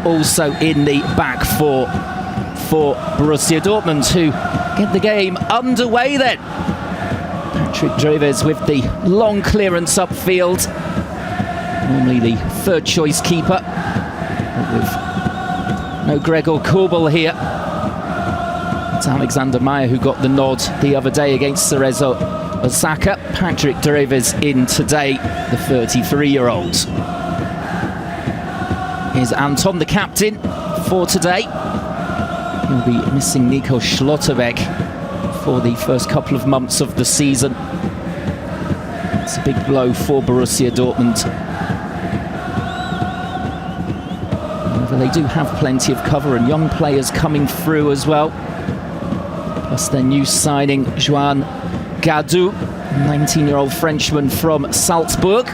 also in the back four for Borussia Dortmund, who get the game underway then. Patrick Dreves with the long clearance upfield. Normally the third choice keeper, but with no Gregor Kobel here. It's Alexander Meyer who got the nod the other day against Cerezo Osaka. Patrick Dreves in today, the 33-year-old. Here's Anton, the captain for today. He'll be missing Nico Schlotterbeck for the first couple of months of the season. It's a big blow for Borussia Dortmund. However, they do have plenty of cover and young players coming through as well. Plus their new signing, Joan Gadou, 19-year-old Frenchman from Salzburg.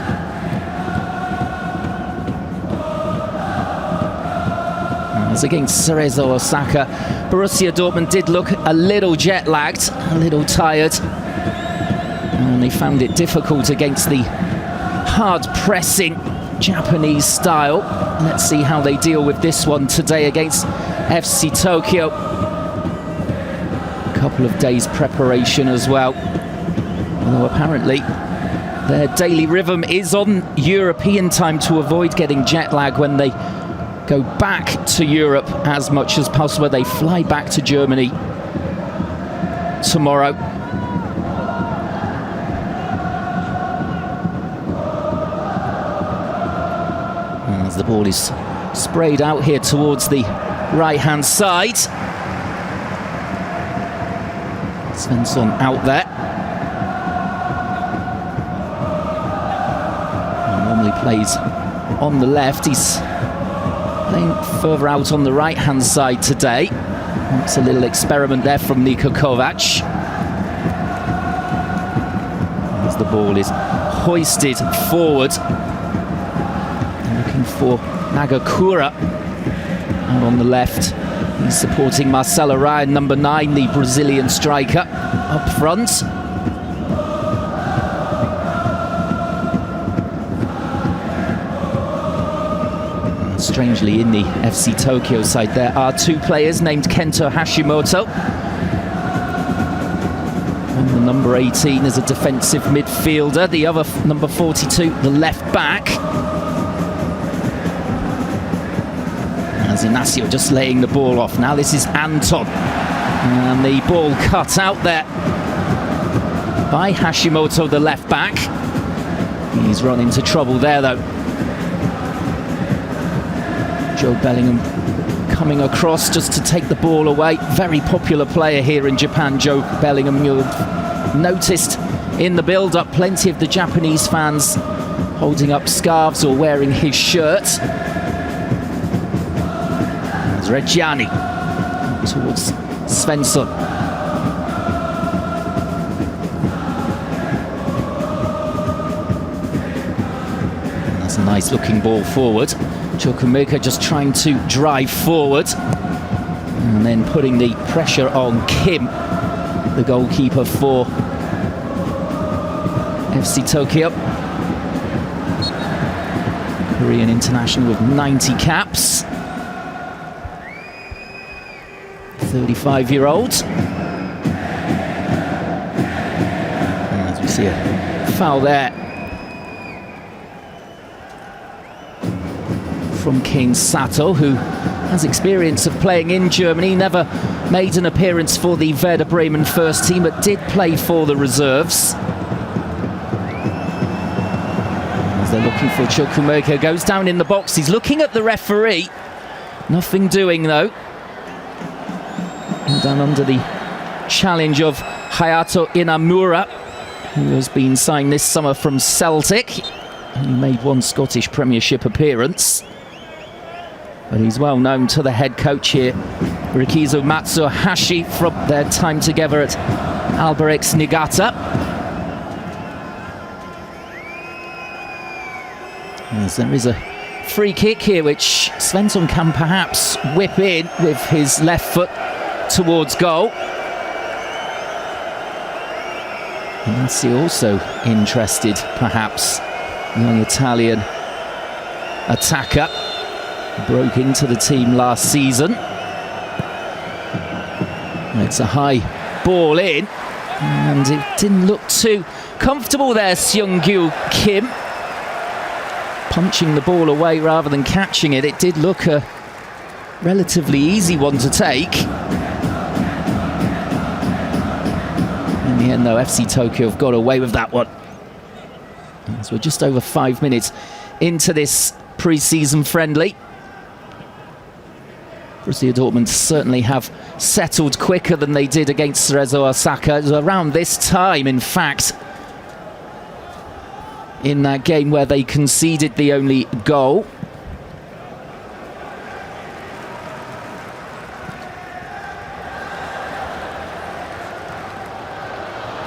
As against Cerezo Osaka, Borussia Dortmund did look a little jet-lagged, a little tired. And they found it difficult against the hard-pressing Japanese style. Let's see how they deal with this one today against FC Tokyo. Couple of days preparation as well, although apparently their daily rhythm is on European time to avoid getting jet lag when they go back to Europe as much as possible. They fly back to Germany tomorrow. As the ball is sprayed out here towards the right-hand side. Svensson out there. He normally plays on the left. He's playing further out on the right-hand side today. It's a little experiment there from Niko Kovac. As the ball is hoisted forward. Looking for Nagakura out on the left. He's supporting Marcelo Ryan, number 9, the Brazilian striker, up front. Strangely, in the FC Tokyo side, there are 2 players named Kento Hashimoto. And the number 18 is a defensive midfielder, the other number 42, the left back. As Inacio just laying the ball off. Now this is Anton. And the ball cut out there by Hashimoto, the left back. He's run into trouble there though. Joe Bellingham coming across just to take the ball away. Very popular player here in Japan, Joe Bellingham. You'll have noticed in the build-up plenty of the Japanese fans holding up scarves or wearing his shirt. Reggiani towards Svensson. And that's a nice looking ball forward. Chukwuemeka just trying to drive forward and then putting the pressure on Kim, the goalkeeper for FC Tokyo. Korean international with 90 caps. 35-year-old. As we see a foul there from Kane Sato, who has experience of playing in Germany, never made an appearance for the Werder Bremen first team, but did play for the reserves. As they're looking for Chukwuemeka, goes down in the box. He's looking at the referee. Nothing doing though. Down under the challenge of Hayato Inamura, who has been signed this summer from Celtic. He made 1 Scottish Premiership appearance. But he's well known to the head coach here, Rikizo Matsuhashi, from their time together at Albirex Niigata. As there is a free kick here, which Svensson can perhaps whip in with his left foot towards goal. Inacio also interested, perhaps, young Italian attacker. broke into the team last season. It's a high ball in, and it didn't look too comfortable there, Seung-gyu Kim. Punching the ball away rather than catching it. It did look a relatively easy one to take. In the end, though, FC Tokyo have got away with that one. As we're just over 5 minutes into this pre-season friendly. Borussia Dortmund certainly have settled quicker than they did against Cerezo Osaka. It was around this time, in fact, in that game where they conceded the only goal.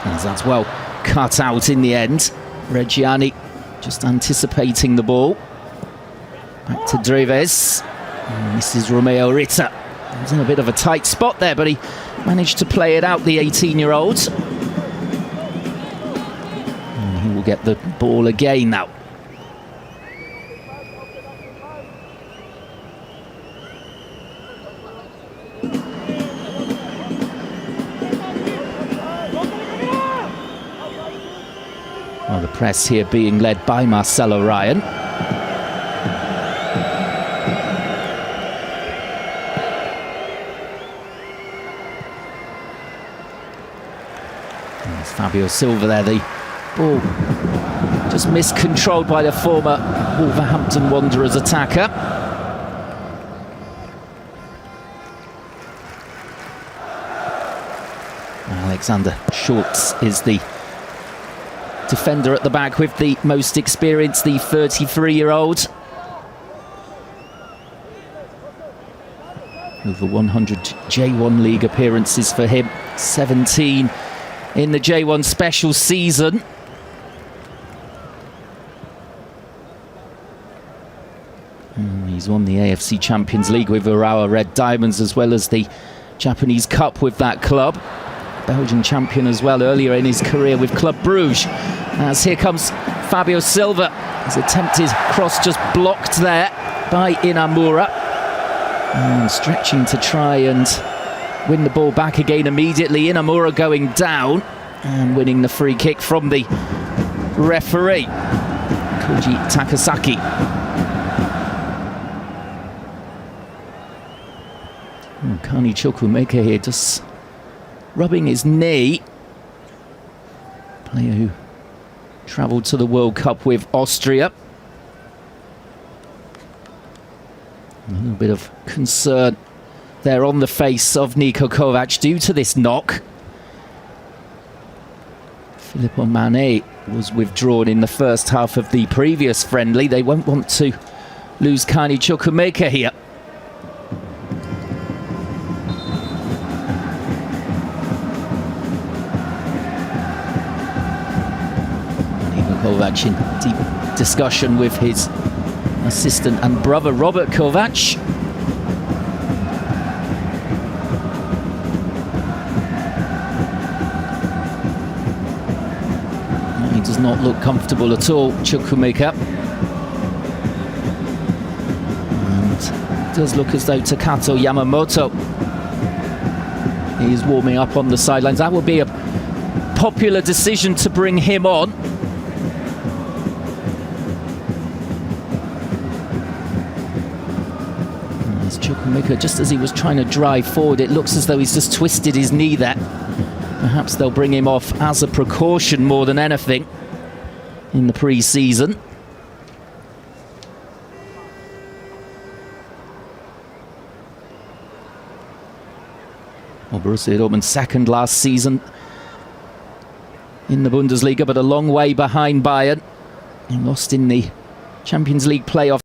As that's well cut out in the end. Reggiani just anticipating the ball. Back to Dreves. This is Romeo Ritter. He was in a bit of a tight spot there, but he managed to play it out, the 18-year-old. He will get the ball again now. Well, the press here being led by Marcelo Ryan. Fabio Silva there, the ball just miscontrolled by the former Wolverhampton Wanderers attacker. Alexander Schultz is the defender at the back with the most experience, the 33-year-old. Over 100 J1 League appearances for him, 17 in the J1 special season. He's won the AFC Champions League with Urawa Red Diamonds, as well as the Japanese Cup with that club. Belgian champion as well earlier in his career with Club Bruges. As here comes Fabio Silva. His attempted cross just blocked there by Inamura. Stretching to try and win the ball back again immediately. Inamura going down and winning the free kick from the referee, Koji Takasaki. Kani Chukwuemeka here just rubbing his knee. Player who travelled to the World Cup with Austria. A little bit of concern there on the face of Niko Kovac due to this knock. Filippo Mane was withdrawn in the first half of the previous friendly. They won't want to lose Kani Chukwuemeka here. Niko Kovac in deep discussion with his assistant and brother Robert Kovac. He does not look comfortable at all, Chukwuemeka. And it does look as though Takato Yamamoto is warming up on the sidelines. That would be a popular decision to bring him on. As Chukwuemeka, just as he was trying to drive forward, it looks as though he's just twisted his knee there. Perhaps they'll bring him off as a precaution more than anything in the pre-season. Well, Borussia Dortmund second last season in the Bundesliga, but a long way behind Bayern. They lost in the Champions League playoff.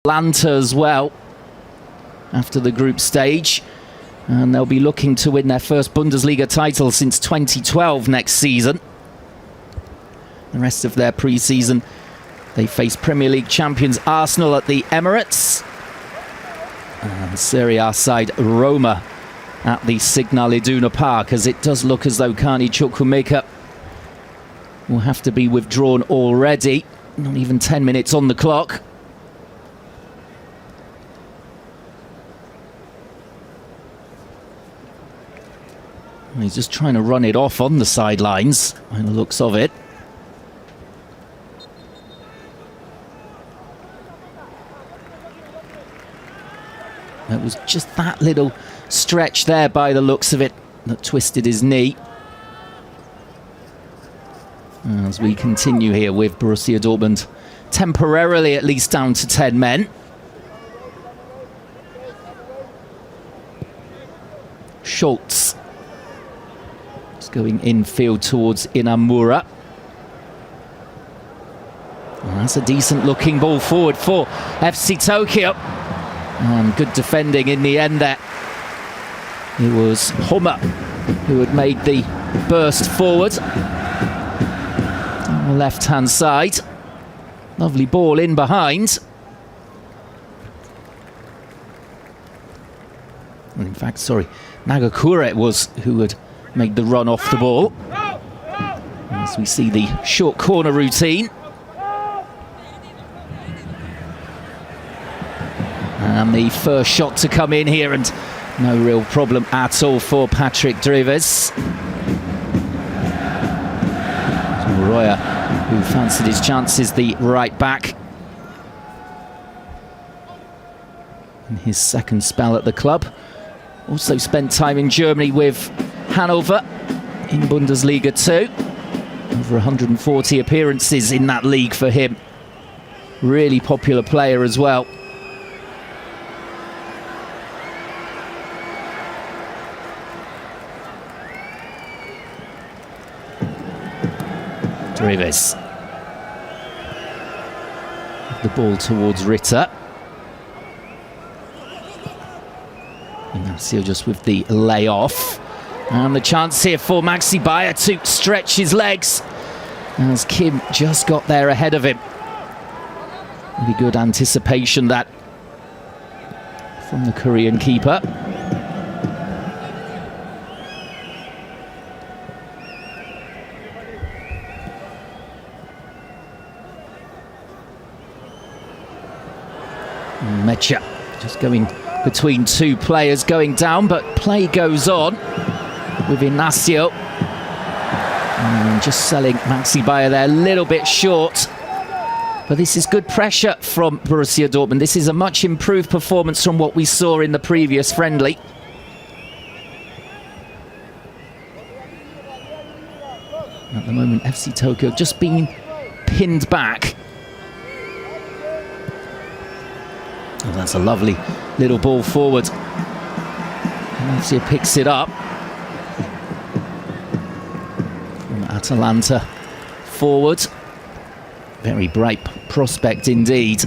Atlanta as well after the group stage. And they'll be looking to win their first Bundesliga title since 2012 next season. The rest of their pre-season, they face Premier League champions Arsenal at the Emirates. And Serie A side Roma at the Signal Iduna Park, as it does look as though Kani Chukwuemeka will have to be withdrawn already. Not even 10 minutes on the clock. He's just trying to run it off on the sidelines, by the looks of it. It was just that little stretch there, by the looks of it, that twisted his knee. As we continue here with Borussia Dortmund, temporarily at least down to 10 men. Schultz is going infield towards Inamura. And that's a decent looking ball forward for FC Tokyo. And good defending in the end there. It was Hummer who had made the burst forward on the left-hand side. Lovely ball in behind. In fact, sorry, Nagakura it was who had made the run off the ball. As we see the short corner routine. And the first shot to come in here, and no real problem at all for Patrick Dreves. Roya, who fancied his chances, the right back. In his second spell at the club. Also spent time in Germany with Hanover in Bundesliga 2. Over 140 appearances in that league for him. Really popular player as well. Dreves. The ball towards Ritter. Ignacio just with the layoff. And the chance here for Maxi Bayer to stretch his legs. As Kim just got there ahead of him. Really good anticipation that from the Korean keeper. Mecha just going between two players going down, but play goes on with Ignacio. And just selling Maxi Bayer there a little bit short. But this is good pressure from Borussia Dortmund. This is a much improved performance from what we saw in the previous friendly. At the moment, FC Tokyo just being pinned back. Oh, that's a lovely little ball forward. And FC picks it up. From Atalanta forward. Very bright prospect indeed.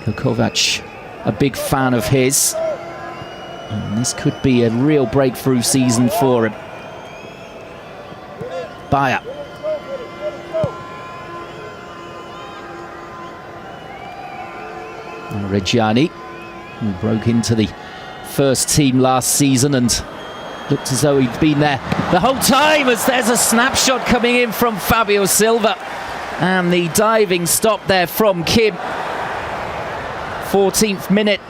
Kovac, a big fan of his. And this could be a real breakthrough season for him. Bayer. Reggiani, who broke into the first team last season and looked as though he'd been there the whole time, as there's a snapshot coming in from Fabio Silva. And the diving stop there from Kim. 14th minute.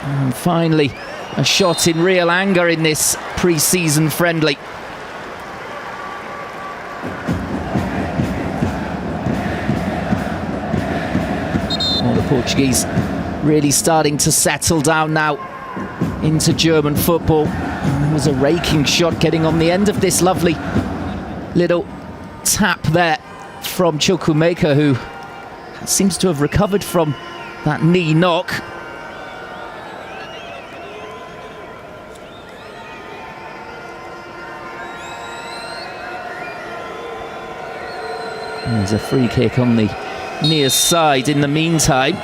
And finally, a shot in real anger in this pre-season friendly. Well, the Portuguese really starting to settle down now into German football. And there was a raking shot getting on the end of this lovely little tap there from Chukwuemeka, who seems to have recovered from that knee knock. There's a free kick on the near side in the meantime.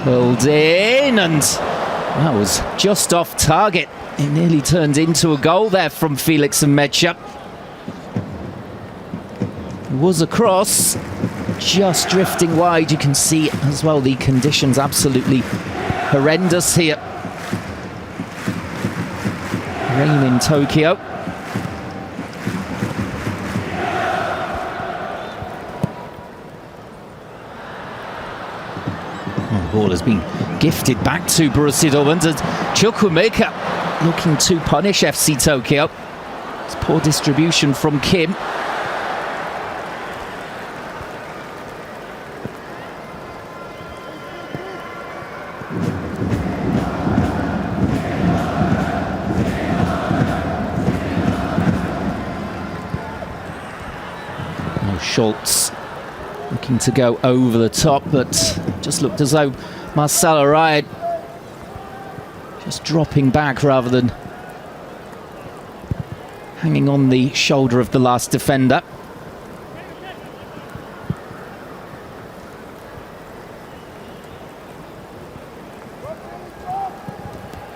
Curled in, and that was just off target. It nearly turned into a goal there from Felix and Mecha. It was a cross, just drifting wide. You can see as well the conditions absolutely horrendous here. Rain in Tokyo. Well, the ball has been gifted back to Borussia Dortmund, and Chukwuemeka looking to punish FC Tokyo. It's poor distribution from Kim. Schultz looking to go over the top, but just looked as though Marcelo Ryan just dropping back rather than hanging on the shoulder of the last defender.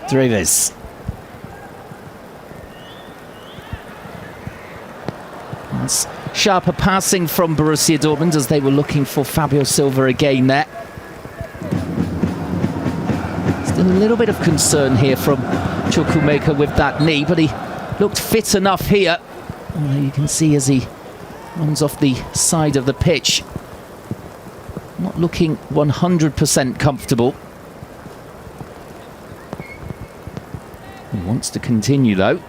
Dreves. That's sharper passing from Borussia Dortmund as they were looking for Fabio Silva again there. Still a little bit of concern here from Chukwuemeka with that knee, but he looked fit enough here. Well, you can see as he runs off the side of the pitch, not looking 100% comfortable. He wants to continue though.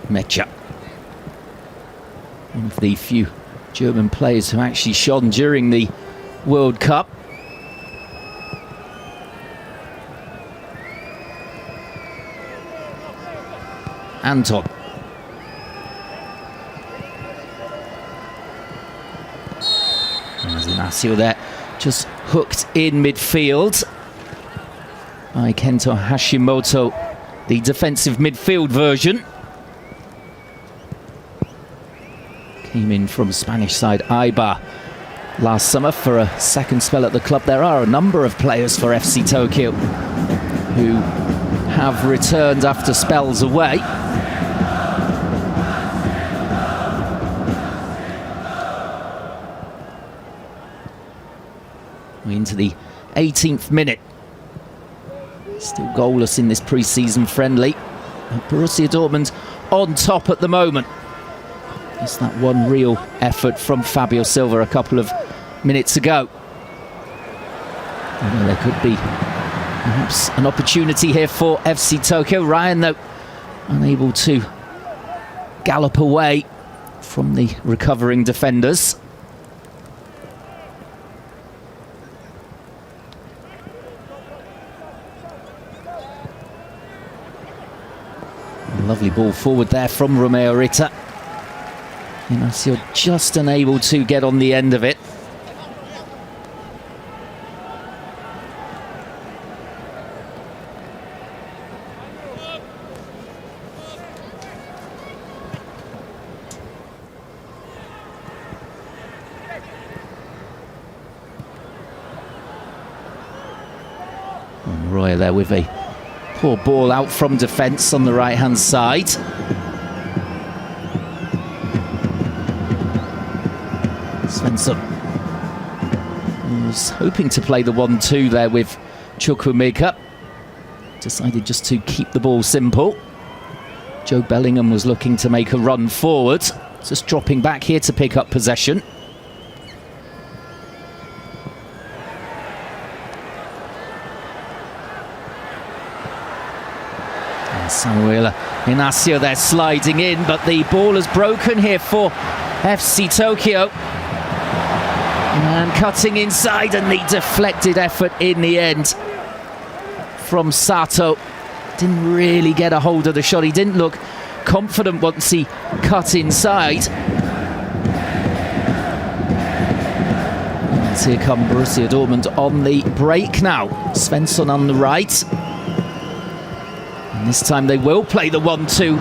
Mecha, one of the few German players who actually shone during the World Cup. Anton. There's Inacio there, just hooked in midfield by Kento Hashimoto, the defensive midfield version. Came in from Spanish side Eibar last summer for a second spell at the club. There are a number of players for FC Tokyo who have returned after spells away. We're into the 18th minute. Still goalless in this pre-season friendly. Borussia Dortmund on top at the moment. It's that one real effort from Fabio Silva a couple of minutes ago. There could be perhaps an opportunity here for FC Tokyo. Ryan, though, unable to gallop away from the recovering defenders. Lovely ball forward there from Romeo Ritter. Inacio just unable to get on the end of it. And Royer there with a poor ball out from defence on the right-hand side. Svensson was hoping to play the 1-2 there with Chukwuemeka. Decided just to keep the ball simple. Joe Bellingham was looking to make a run forward. Just dropping back here to pick up possession. And Samuel Inacio there sliding in, but the ball is broken here for FC Tokyo. And cutting inside, and the deflected effort in the end from Sato. Didn't really get a hold of the shot. He didn't look confident once he cut inside. And here come Borussia Dortmund on the break now. Svensson on the right. And this time they will play the 1-2.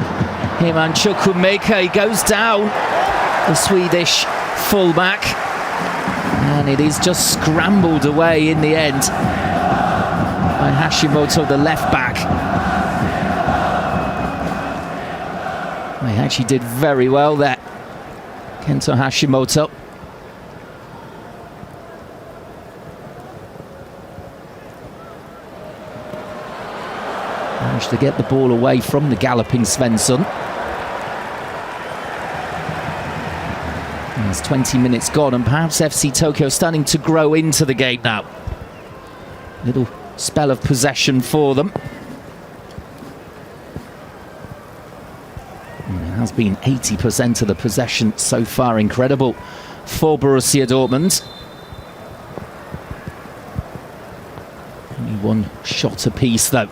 Him and Chukwuemeka, he goes down, the Swedish fullback. And it is just scrambled away in the end by Hashimoto, the left back. He actually did very well there, Kento Hashimoto. Managed to get the ball away from the galloping Svensson. There's 20 minutes gone, and perhaps FC Tokyo starting to grow into the game now. Little spell of possession for them. And it has been 80% of the possession so far. Incredible for Borussia Dortmund. Only one shot apiece though.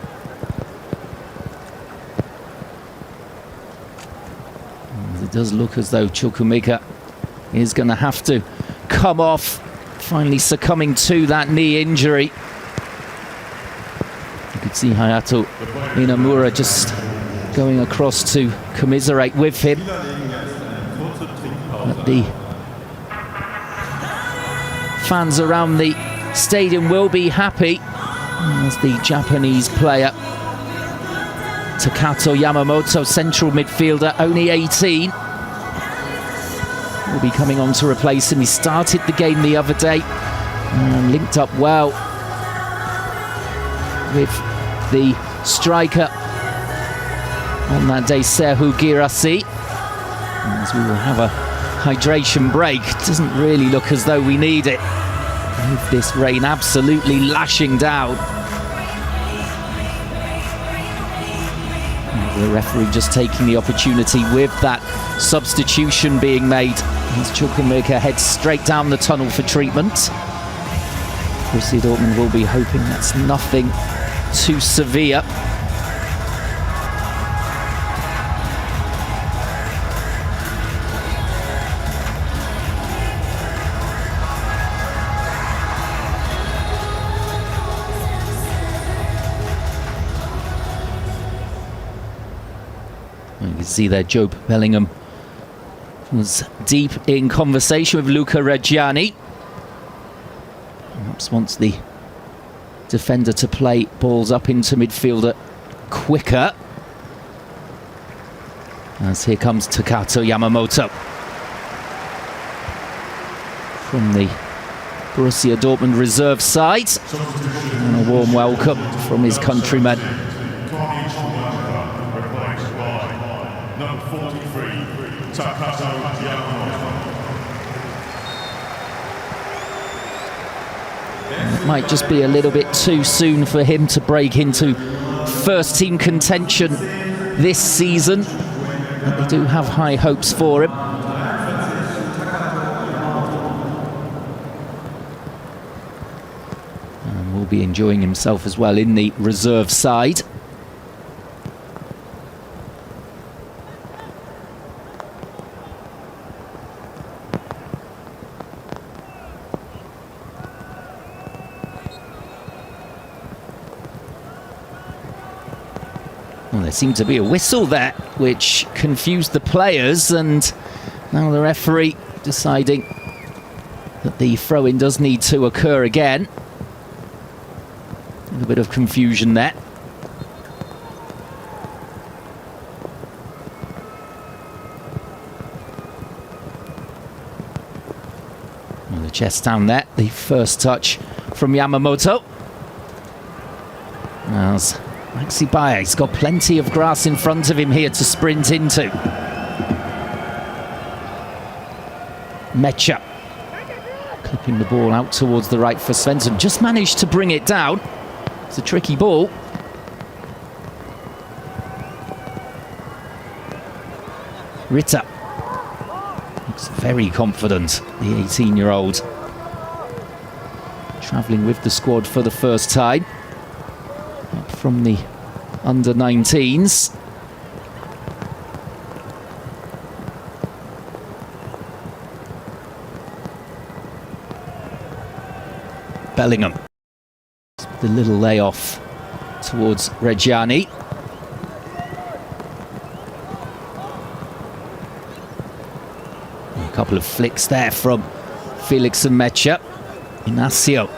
And it does look as though Chukwuemeka is going to have to come off, finally succumbing to that knee injury. You could see Hayato Inamura just going across to commiserate with him. But the fans around the stadium will be happy as the Japanese player Takato Yamamoto, central midfielder, only 18, will be coming on to replace him. He started the game the other day and linked up well with the striker on that day, Serhu Girassi. As we will have a hydration break, it doesn't really look as though we need it with this rain absolutely lashing down. The referee just taking the opportunity with that substitution being made as Chukwuemeka heads straight down the tunnel for treatment. Borussia Dortmund will be hoping that's nothing too severe. You can see there Job Bellingham was deep in conversation with Luca Reggiani. Perhaps wants the defender to play balls up into midfielder quicker. As here comes Takato Yamamoto from the Borussia Dortmund reserve side. And a warm welcome from his countrymen. It might just be a little bit too soon for him to break into first team contention this season, but they do have high hopes for him. And will be enjoying himself as well in the reserve side. Well, there seemed to be a whistle there, which confused the players, and now the referee deciding that the throw-in does need to occur again. A little bit of confusion there. Well, the chest down there, the first touch from Yamamoto. As Maxi Baye's got plenty of grass in front of him here to sprint into. Mecha clipping the ball out towards the right for Svensson. Just managed to bring it down. It's a tricky ball. Ritter looks very confident, the 18-year-old. Travelling with the squad for the first time. Up from the under-19s. Bellingham. The little layoff towards Reggiani. A couple of flicks there from Felix and Mecha. Inacio.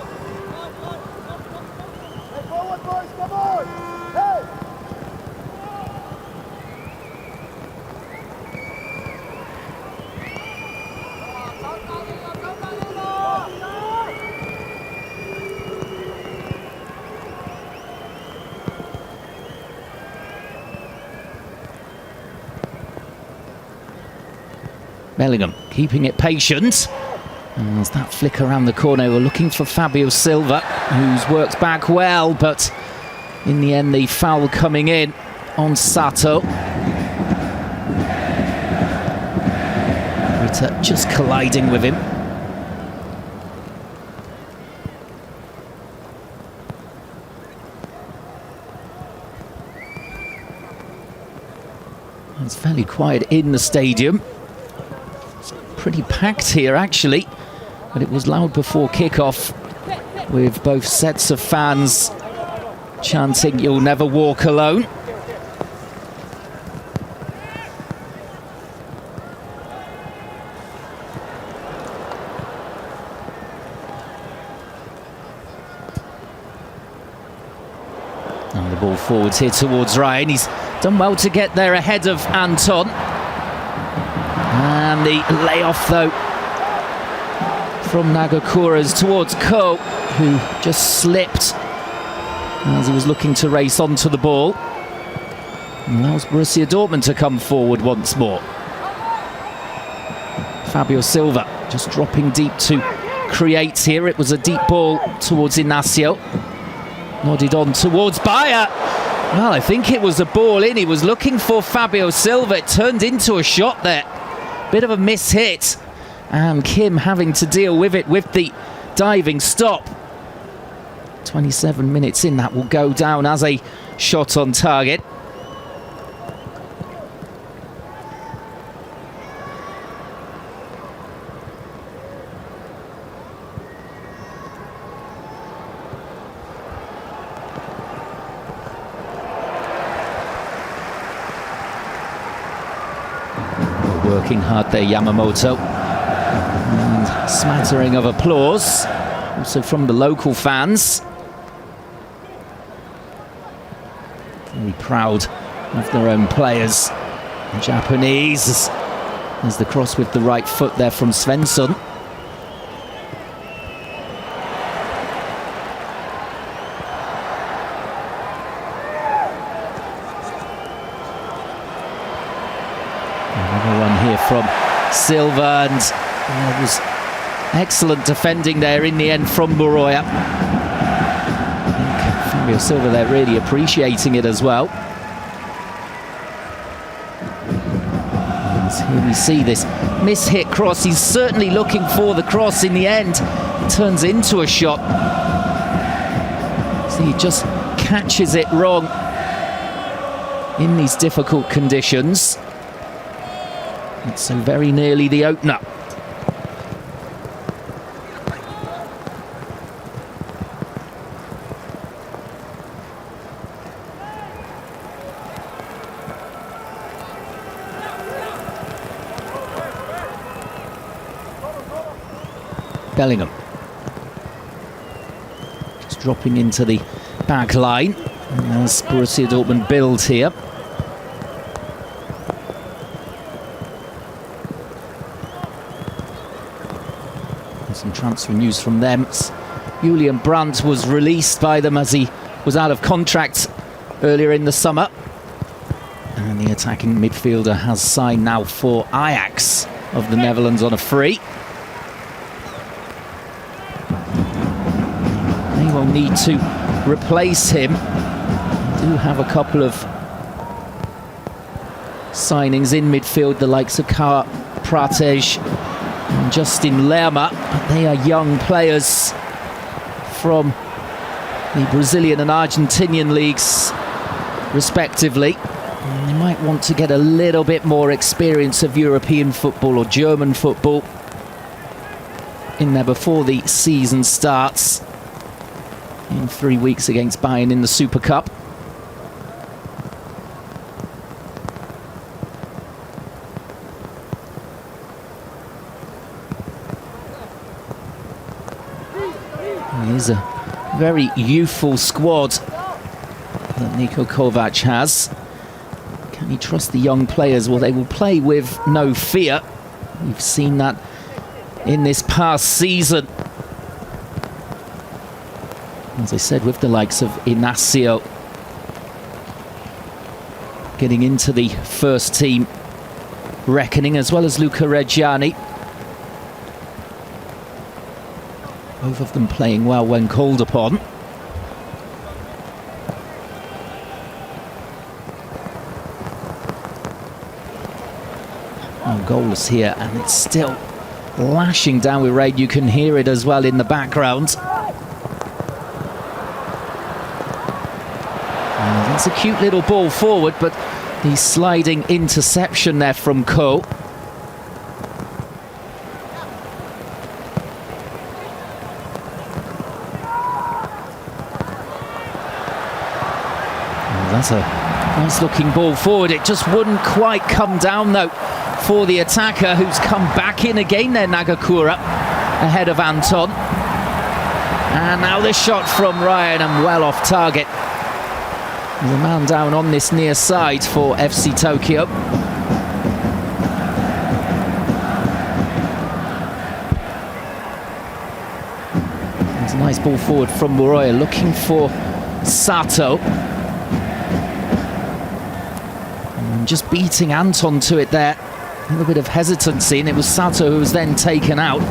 Bellingham keeping it patient. As that flick around the corner, we're looking for Fabio Silva, who's worked back well, but in the end the foul coming in on Sato. Ritter just colliding with him. It's fairly quiet in the stadium. It's pretty packed here actually, but it was loud before kickoff, with both sets of fans chanting "You'll never walk alone." Now the ball forwards here towards Ryan. He's done well to get there ahead of Anton. And the layoff though from Nagakura's towards Ko, who just slipped as he was looking to race onto the ball. And allows Borussia Dortmund to come forward once more. Fabio Silva just dropping deep to create here. It was a deep ball towards Inacio. Nodded on towards Bayer. Well, I think it was a ball in. He was looking for Fabio Silva. It turned into a shot there. Bit of a miss-hit. And Kim having to deal with it with the diving stop. 27 minutes in, that will go down as a shot on target. Working hard there, Yamamoto. And smattering of applause, also from the local fans. Very proud of their own players. The Japanese, there's the cross with the right foot there from Svensson. Another one here from Silva, and it was excellent defending there in the end from Moroya. I think Fabio Silva there really appreciating it as well. And here we see this miss-hit cross. He's certainly looking for the cross. In the end, it turns into a shot. So he just catches it wrong in these difficult conditions. It's so very nearly the opener. Bellingham just dropping into the back line as Borussia Dortmund build here. Some transfer news from them. Julian Brandt was released by them as he was out of contract earlier in the summer. And the attacking midfielder has signed now for Ajax of the Netherlands on a free. They will need to replace him. They do have a couple of signings in midfield, the likes of Kar Prates and Justin Lerma. But they are young players from the Brazilian and Argentinian leagues, respectively. And they might want to get a little bit more experience of European football or German football in there before the season starts in 3 weeks against Bayern in the Super Cup. It is a very youthful squad that Niko Kovac has. Can he trust the young players? Well, they will play with no fear. We've seen that in this past season. As I said, with the likes of Inacio getting into the first team reckoning, as well as Luca Reggiani. Both of them playing well when called upon. Oh, goalless here, and it's still lashing down with rain. You can hear it as well in the background. That's a cute little ball forward, but the sliding interception there from Ko. That's a nice looking ball forward. It just wouldn't quite come down though for the attacker, who's come back in again there, Nagakura, ahead of Anton. And now the shot from Ryan, and well off target. There's a man down on this near side for FC Tokyo. There's a nice ball forward from Moroya, looking for Sato. And just beating Anton to it there. A little bit of hesitancy, and it was Sato who was then taken out.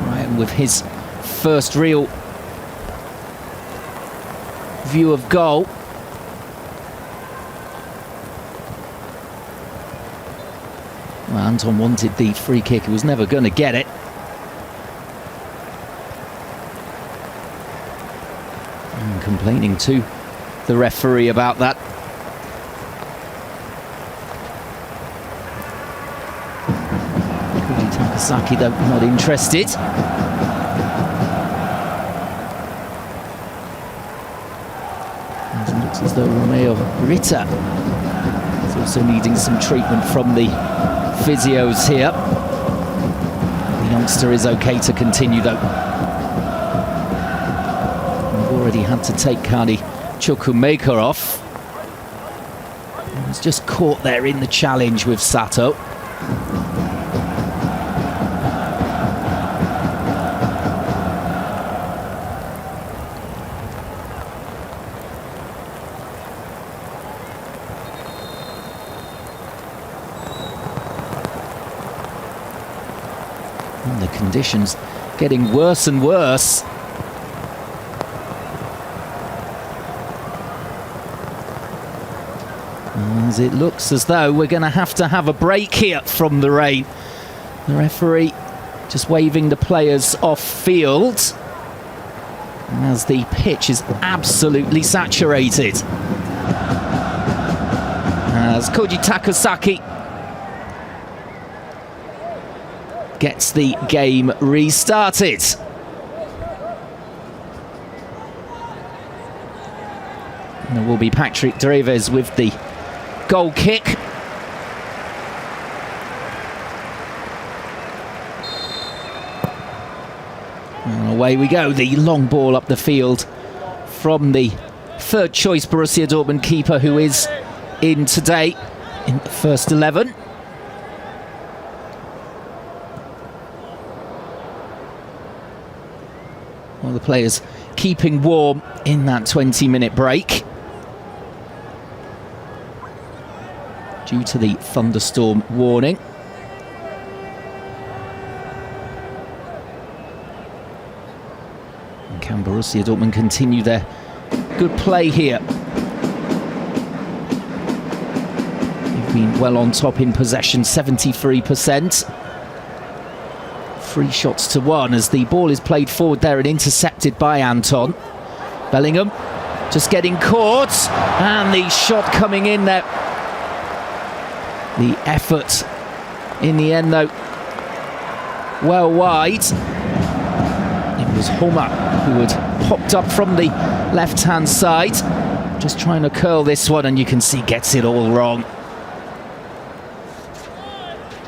Ryan with his first real view of goal. Well, Anton wanted the free kick. He was never going to get it. And complaining to the referee about that. Koji Takasaki, though, not interested. It looks as though Romeo Ritter is also needing some treatment from the physios here. The youngster is okay to continue though. We've already had to take Kani Chukwuemeka off. He was just caught there in the challenge with Sato. And the conditions getting worse and worse. As it looks as though we're going to have a break here from the rain. The referee just waving the players off field as the pitch is absolutely saturated. As Koji Takasaki gets the game restarted. And there will be Patrick Dreves with the goal kick. And away we go. The long ball up the field from the third choice Borussia Dortmund keeper, who is in today in the first 11. All the players keeping warm in that 20-minute break due to the thunderstorm warning. And can Borussia Dortmund continue their good play here? They've been well on top in possession, 73%. 3 shots to 1 as the ball is played forward there and intercepted by Anton. Bellingham just getting caught, and the shot coming in there. The effort in the end though, well wide. It was Homer who had popped up from the left-hand side, just trying to curl this one, and you can see gets it all wrong.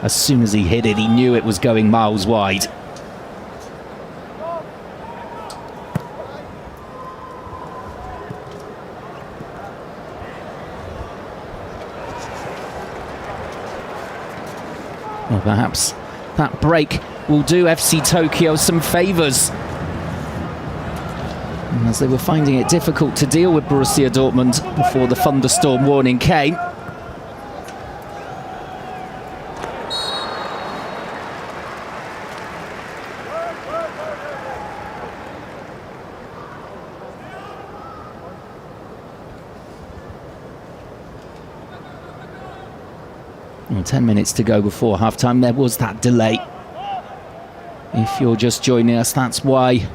As soon as he hit it, he knew it was going miles wide. Well, perhaps that break will do FC Tokyo some favours, as they were finding it difficult to deal with Borussia Dortmund before the thunderstorm warning came. Well, 10 minutes to go before half-time. There was that delay. If you're just joining us, that's why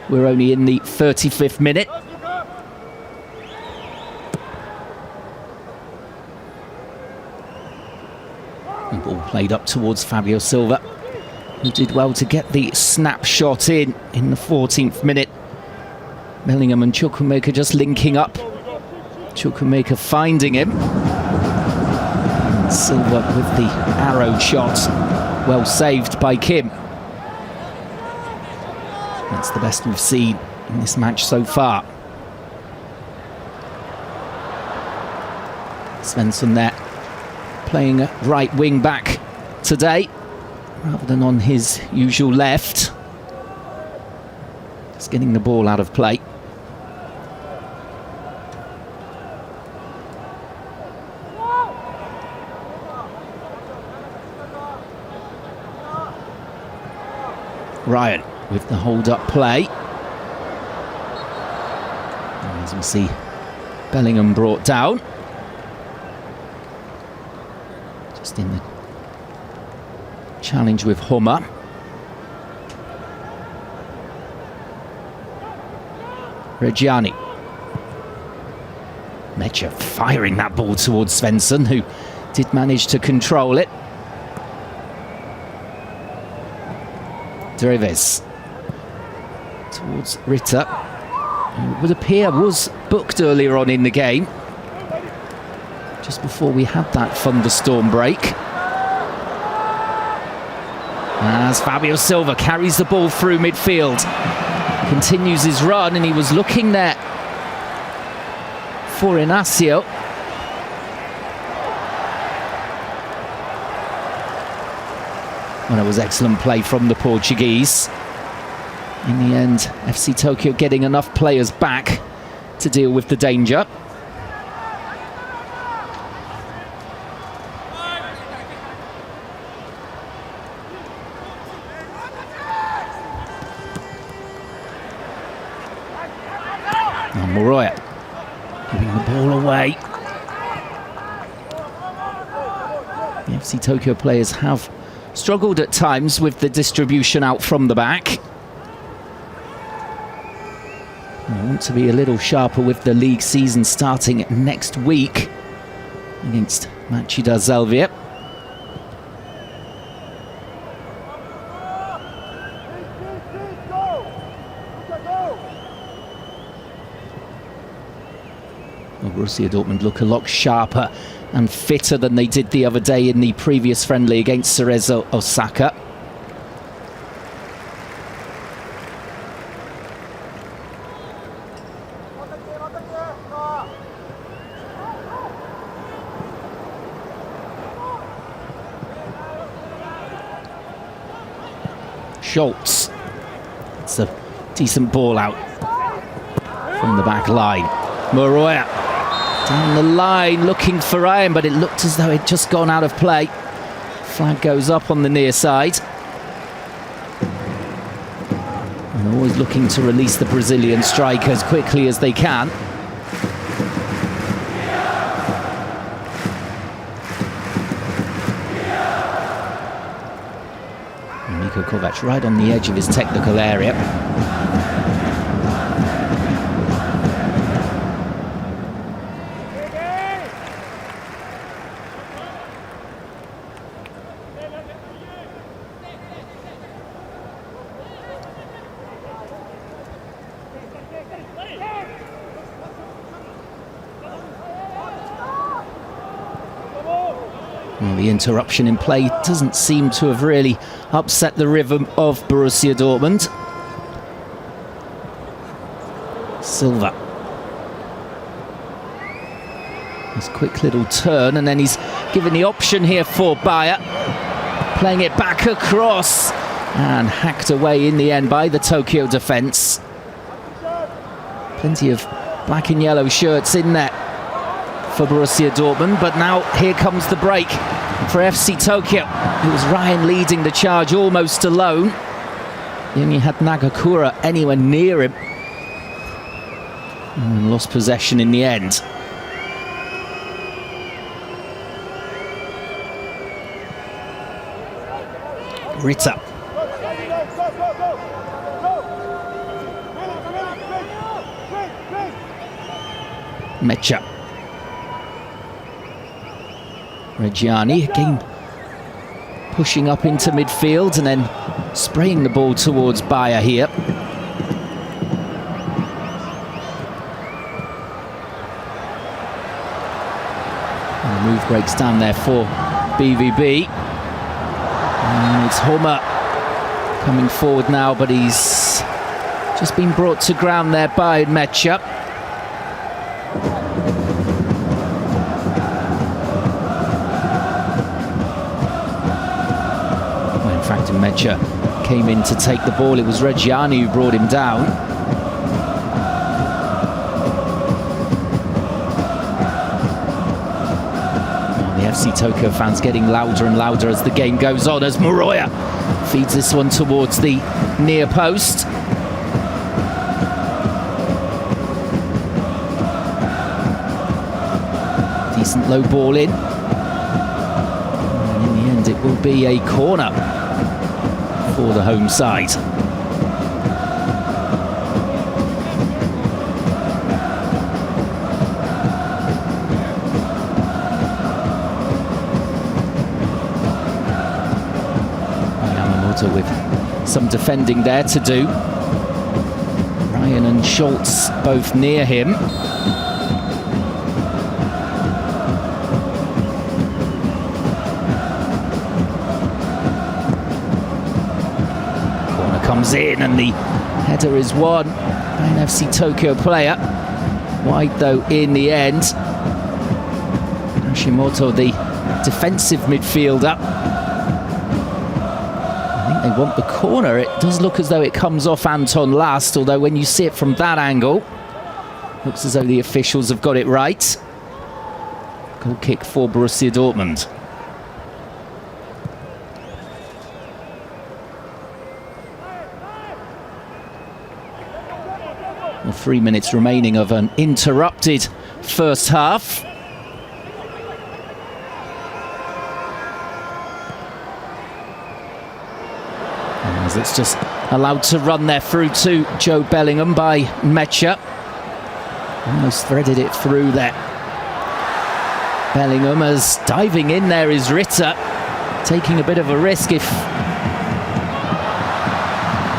we're only in the 35th minute. The ball played up towards Fabio Silva, who did well to get the snapshot in the 14th minute. Bellingham and Chukwuemeka just linking up. Chukwuemeka finding him. And Silva with the arrow shot. Well saved by Kim. That's the best we've seen in this match so far. Svensson there, playing a right wing back today, rather than on his usual left. Just getting the ball out of play. Ryan with the hold-up play. And as we see, Bellingham brought down. Just in the challenge with Hummer. Reggiani. Mecha firing that ball towards Svensson, who did manage to control it. Dreves towards Ritter, who it would appear was booked earlier on in the game, just before we had that thunderstorm break. As Fabio Silva carries the ball through midfield, continues his run, and he was looking there for Inacio. Well, it was excellent play from the Portuguese. In the end, FC Tokyo getting enough players back to deal with the danger. And Moroya giving the ball away. The FC Tokyo players have struggled at times with the distribution out from the back. I want to be a little sharper with the league season starting next week against Machida Zalvia. Well, Borussia Dortmund look a lot sharper and fitter than they did the other day in the previous friendly against Cerezo Osaka. Schultz. It's a decent ball out from the back line. Moroya down the line looking for Ryan, but it looked as though it'd just gone out of play. Flag goes up on the near side. And always looking to release the Brazilian striker as quickly as they can. Niko Kovac right on the edge of his technical area. Well, the interruption in play doesn't seem to have really upset the rhythm of Borussia Dortmund. Silva. This quick little turn, and then he's given the option here for Bayer. Playing it back across, and hacked away in the end by the Tokyo defence. Plenty of black and yellow shirts in there for Borussia Dortmund, but now here comes the break for FC Tokyo. It was Ryan leading the charge almost alone. He only had Nagakura anywhere near him, and lost possession in the end. Ritter. Mecha. Reggiani again pushing up into midfield and then spraying the ball towards Bayer here. And the move breaks down there for BVB. And it's Homer coming forward now, but he's just been brought to ground there by Mecha. In fact, Mecha came in to take the ball. It was Reggiani who brought him down. The FC Tokyo fans getting louder and louder as the game goes on, as Moroya feeds this one towards the near post. Decent low ball in. And in the end, it will be a corner for the home side. Yamamoto with some defending there to do. Ryan and Schultz both near him. Comes in and the header is won by an FC Tokyo player. Wide though in the end. Hashimoto, the defensive midfielder. I think they want the corner. It does look as though it comes off Anton last, although when you see it from that angle, looks as though the officials have got it right. Goal kick for Borussia Dortmund. Well, 3 minutes remaining of an interrupted first half. As it's just allowed to run there through to Joe Bellingham by Mecha. Almost threaded it through there. Bellingham, as diving in there is Ritter, taking a bit of a risk if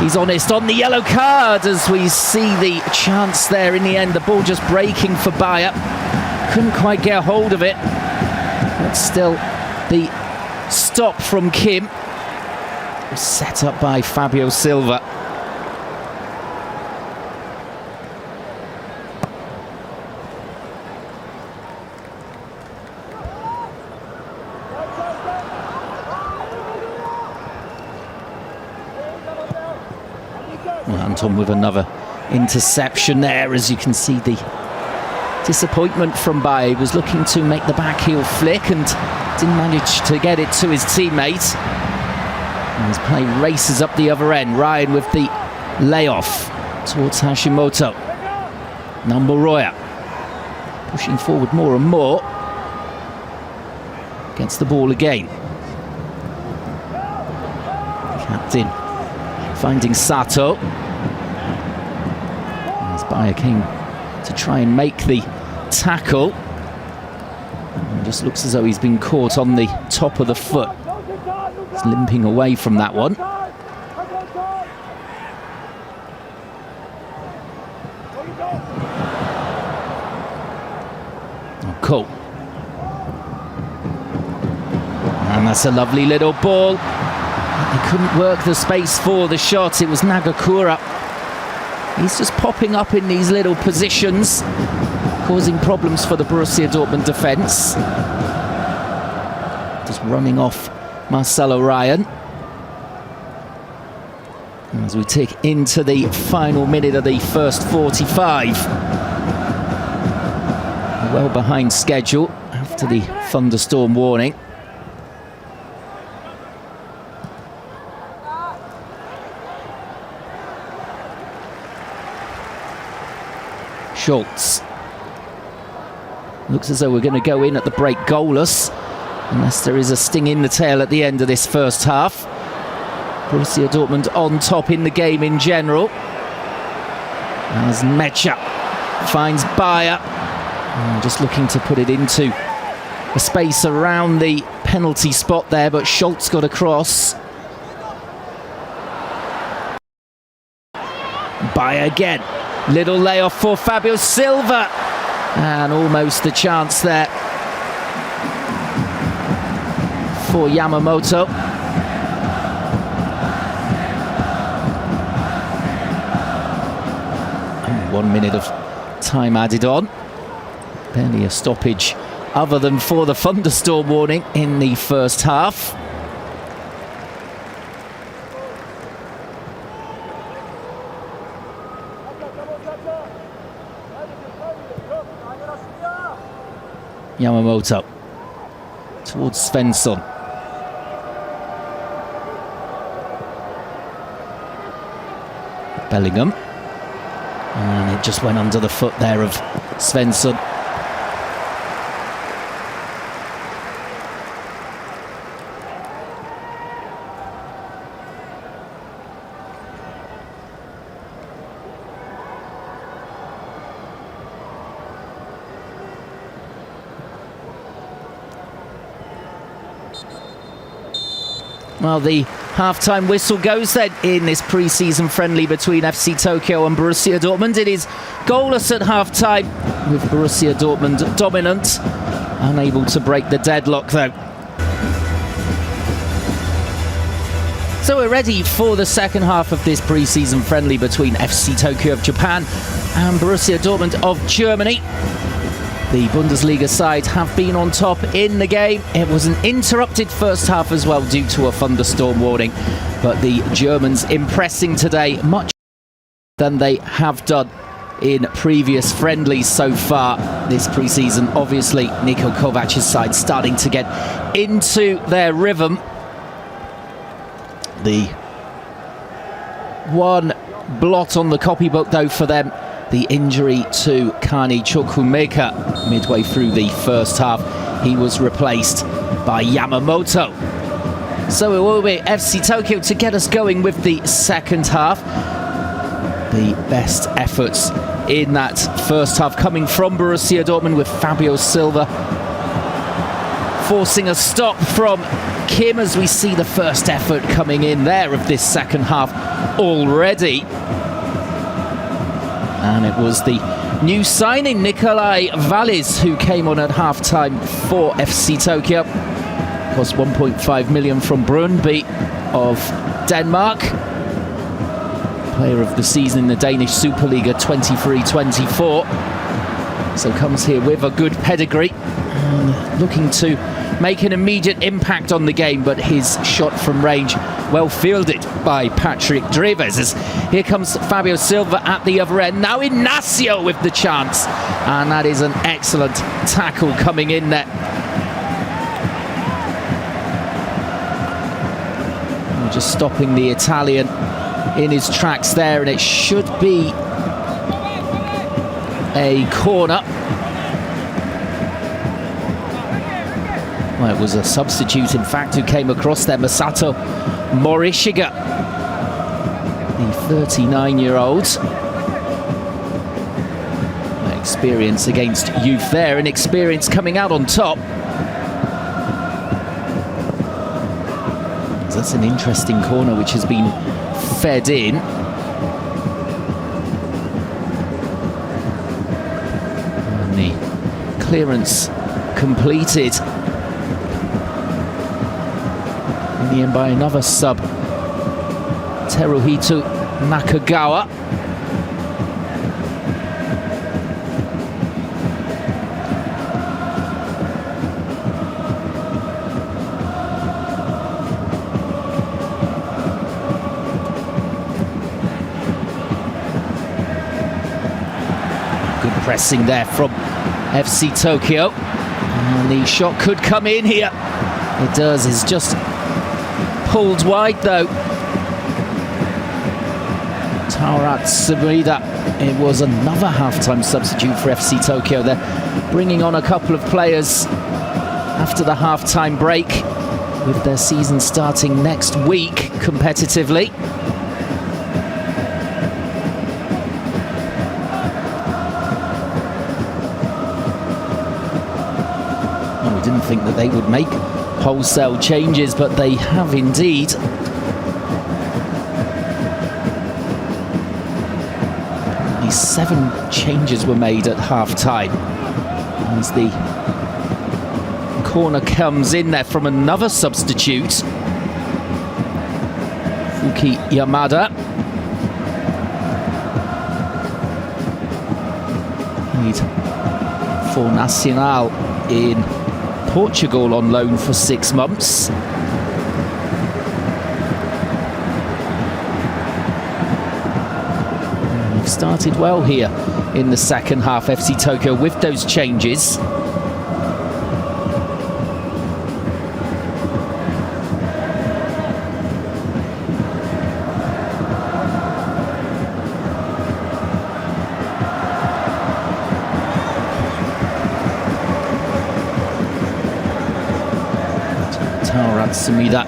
he's honest on the yellow card, as we see the chance there in the end. The ball just breaking for Bayer. Couldn't quite get a hold of it. But still, the stop from Kim was set up by Fabio Silva. Well, Anton with another interception there, as you can see the disappointment from Bayer. He was looking to make the back heel flick and didn't manage to get it to his teammate. And his play races up the other end. Ryan with the layoff towards Hashimoto. Now Moroya pushing forward more and more. Gets the ball again. Captain finding Sato. As Bayer came to try and make the tackle. And just looks as though he's been caught on the top of the foot. He's limping away from that one. Oh, cool. And that's a lovely little ball. He couldn't work the space for the shot. It was Nagakura. He's just popping up in these little positions, causing problems for the Borussia Dortmund defence. Just running off Marcelo Ryan. And as we tick into the final minute of the first 45. Well behind schedule after the thunderstorm warning. Schultz. Looks as though we're going to go in at the break goalless, unless there is a sting in the tail at the end of this first half. Borussia Dortmund on top in the game in general. As Mecha finds Bayer. Just looking to put it into a space around the penalty spot there, but Schultz got across. Bayer again. Little layoff for Fabio Silva. And almost a chance there for Yamamoto. 1 minute of time added on. Barely a stoppage other than for the thunderstorm warning in the first half. Yamamoto towards Svensson. Bellingham. And it just went under the foot there of Svensson. Well, the half-time whistle goes then in this pre-season friendly between FC Tokyo and Borussia Dortmund. It is goalless at half-time, with Borussia Dortmund dominant, unable to break the deadlock though. So we're ready for the second half of this pre-season friendly between FC Tokyo of Japan and Borussia Dortmund of Germany. The Bundesliga side have been on top in the game. It was an interrupted first half as well due to a thunderstorm warning, but the Germans impressing today much than they have done in previous friendlies so far this pre-season. Obviously, Niko Kovac's side starting to get into their rhythm. The one blot on the copybook though for them, the injury to Kani Chukwuemeka midway through the first half. He was replaced by Yamamoto. So it will be FC Tokyo to get us going with the second half. The best efforts in that first half coming from Borussia Dortmund, with Fabio Silva forcing a stop from Kim as we see the first effort coming in there of this second half already. And it was the new signing, Nikolai Wallis, who came on at half-time for FC Tokyo. Cost 1.5 million from Brøndby of Denmark. Player of the season in the Danish Superliga 23-24. So comes here with a good pedigree. Looking to make an immediate impact on the game, but his shot from range well fielded by Patrick Dreves. As here comes Fabio Silva at the other end. Now Ignacio with the chance, and that is an excellent tackle coming in there. Just stopping the Italian in his tracks there, and it should be a corner. Well, it was a substitute, in fact, who came across there, Masato Morishiga, the 39-year-old. Experience against youth there, and experience coming out on top. That's an interesting corner which has been fed in. And the clearance completed in the end by another sub, Teruhito Nakagawa. Good pressing there from FC Tokyo. And the shot could come in here. It does. It's just pulled wide though. Taorat Sumida. It was another half-time substitute for FC Tokyo. They're bringing on a couple of players after the half-time break. with their season starting next week competitively. Well, we didn't think that they would make wholesale changes, but they have indeed. Only 7 changes were made at half-time as the corner comes in there from another substitute, Fuki Yamada. Played for Nacional in Portugal on loan for 6 months. We've started well here in the second half, FC Tokyo, with those changes. Sumida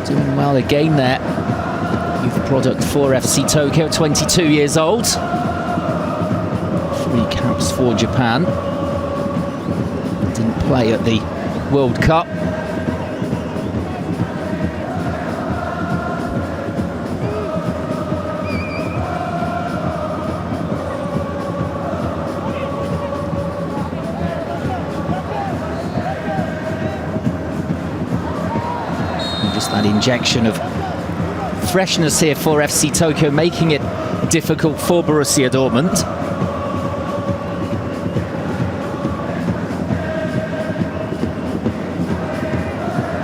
doing well again there. Youth product for FC Tokyo, 22 years old. 3 caps for Japan. Didn't play at the World Cup. That injection of freshness here for FC Tokyo, making it difficult for Borussia Dortmund.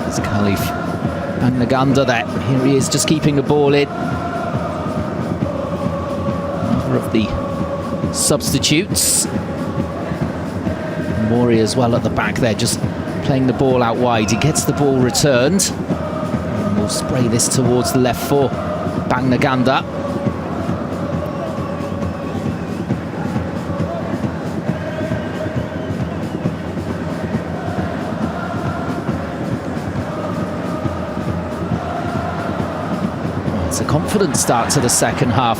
It's Khalif Naganda there. Here he is, just keeping the ball in. Another of the substitutes. Mori as well at the back there, just playing the ball out wide. He gets the ball returned. We'll spray this towards the left for Naganda. It's a confident start to the second half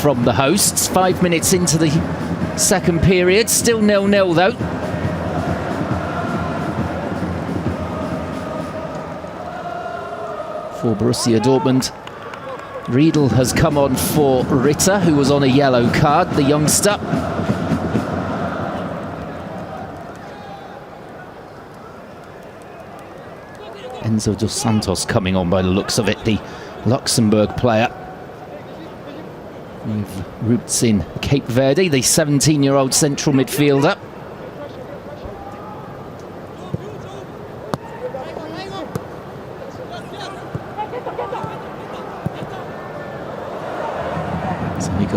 from the hosts. 5 minutes into the second period, still 0-0 though. For Borussia Dortmund, Riedel has come on for Ritter, who was on a yellow card, the youngster. Enzo dos Santos coming on by the looks of it, the Luxembourg player. With roots in Cape Verde, the 17-year-old central midfielder.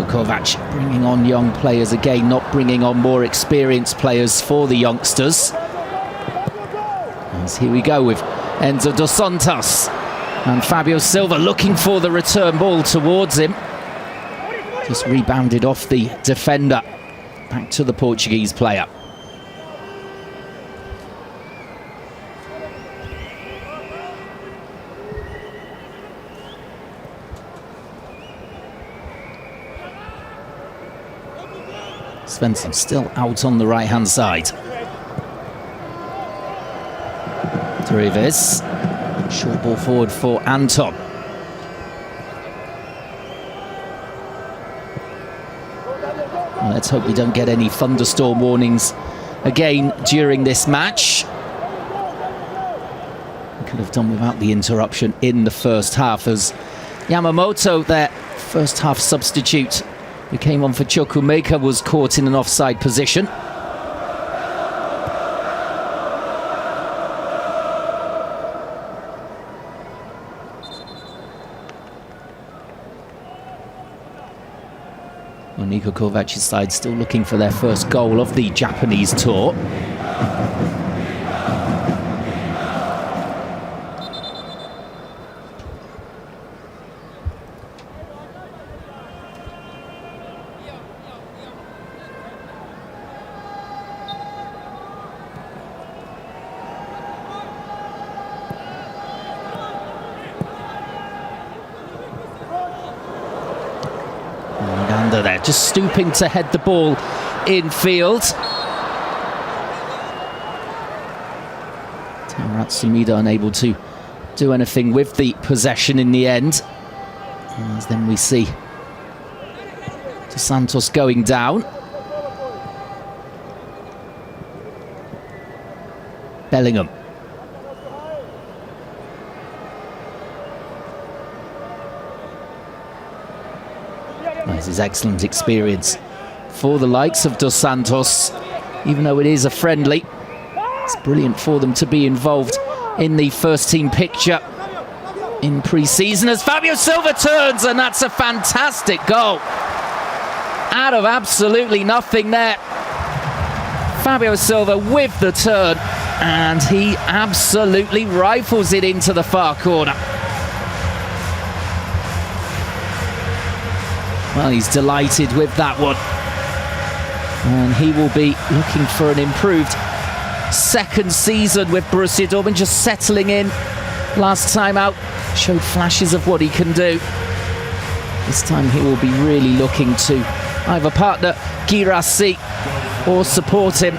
Kovac bringing on young players again, not bringing on more experienced players for the youngsters. As here we go with Enzo dos Santos and Fabio Silva looking for the return ball towards him. Just rebounded off the defender. Back to the Portuguese player. Svensson still out on the right-hand side. Treves. Short ball forward for Anton. Well, let's hope we don't get any thunderstorm warnings again during this match. We could have done without the interruption in the first half, as Yamamoto, their first half substitute, who came on for Chukwuemeka, was caught in an offside position. Well, Niko Kovac's side still looking for their first goal of the Japanese tour. header there, just stooping to head the ball infield. Sumida unable to do anything with the possession in the end. As then we see Dos Santos going down. Bellingham. This is excellent experience for the likes of Dos Santos, even though it is a friendly. It's brilliant for them to be involved in the first team picture in pre-season as Fabio Silva turns, and that's a fantastic goal. Out of absolutely nothing there. Fabio Silva with the turn, and he absolutely rifles it into the far corner. Well, he's delighted with that one. And he will be looking for an improved second season with Borussia Dortmund, just settling in. Last time out, showed flashes of what he can do. This time he will be really looking to either partner Guirassy or support him.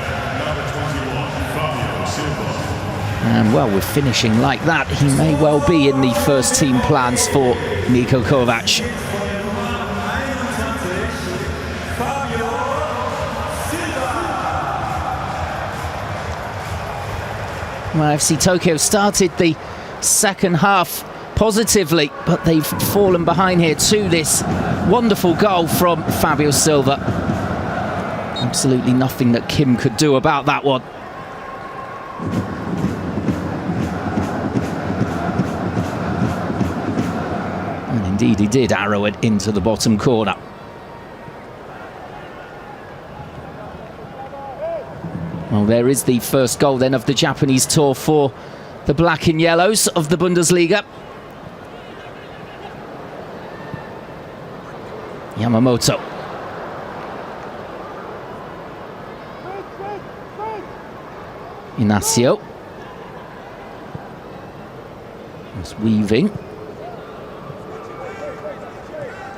And well, with finishing like that, he may well be in the first team plans for Niko Kovac. Well, FC Tokyo started the second half positively, but they've fallen behind here to this wonderful goal from Fabio Silva. Absolutely nothing that Kim could do about that one. And indeed he did arrow it into the bottom corner. Well, there is the first goal then of the Japanese tour for the black and yellows of the Bundesliga. Yamamoto. Inacio. Just weaving.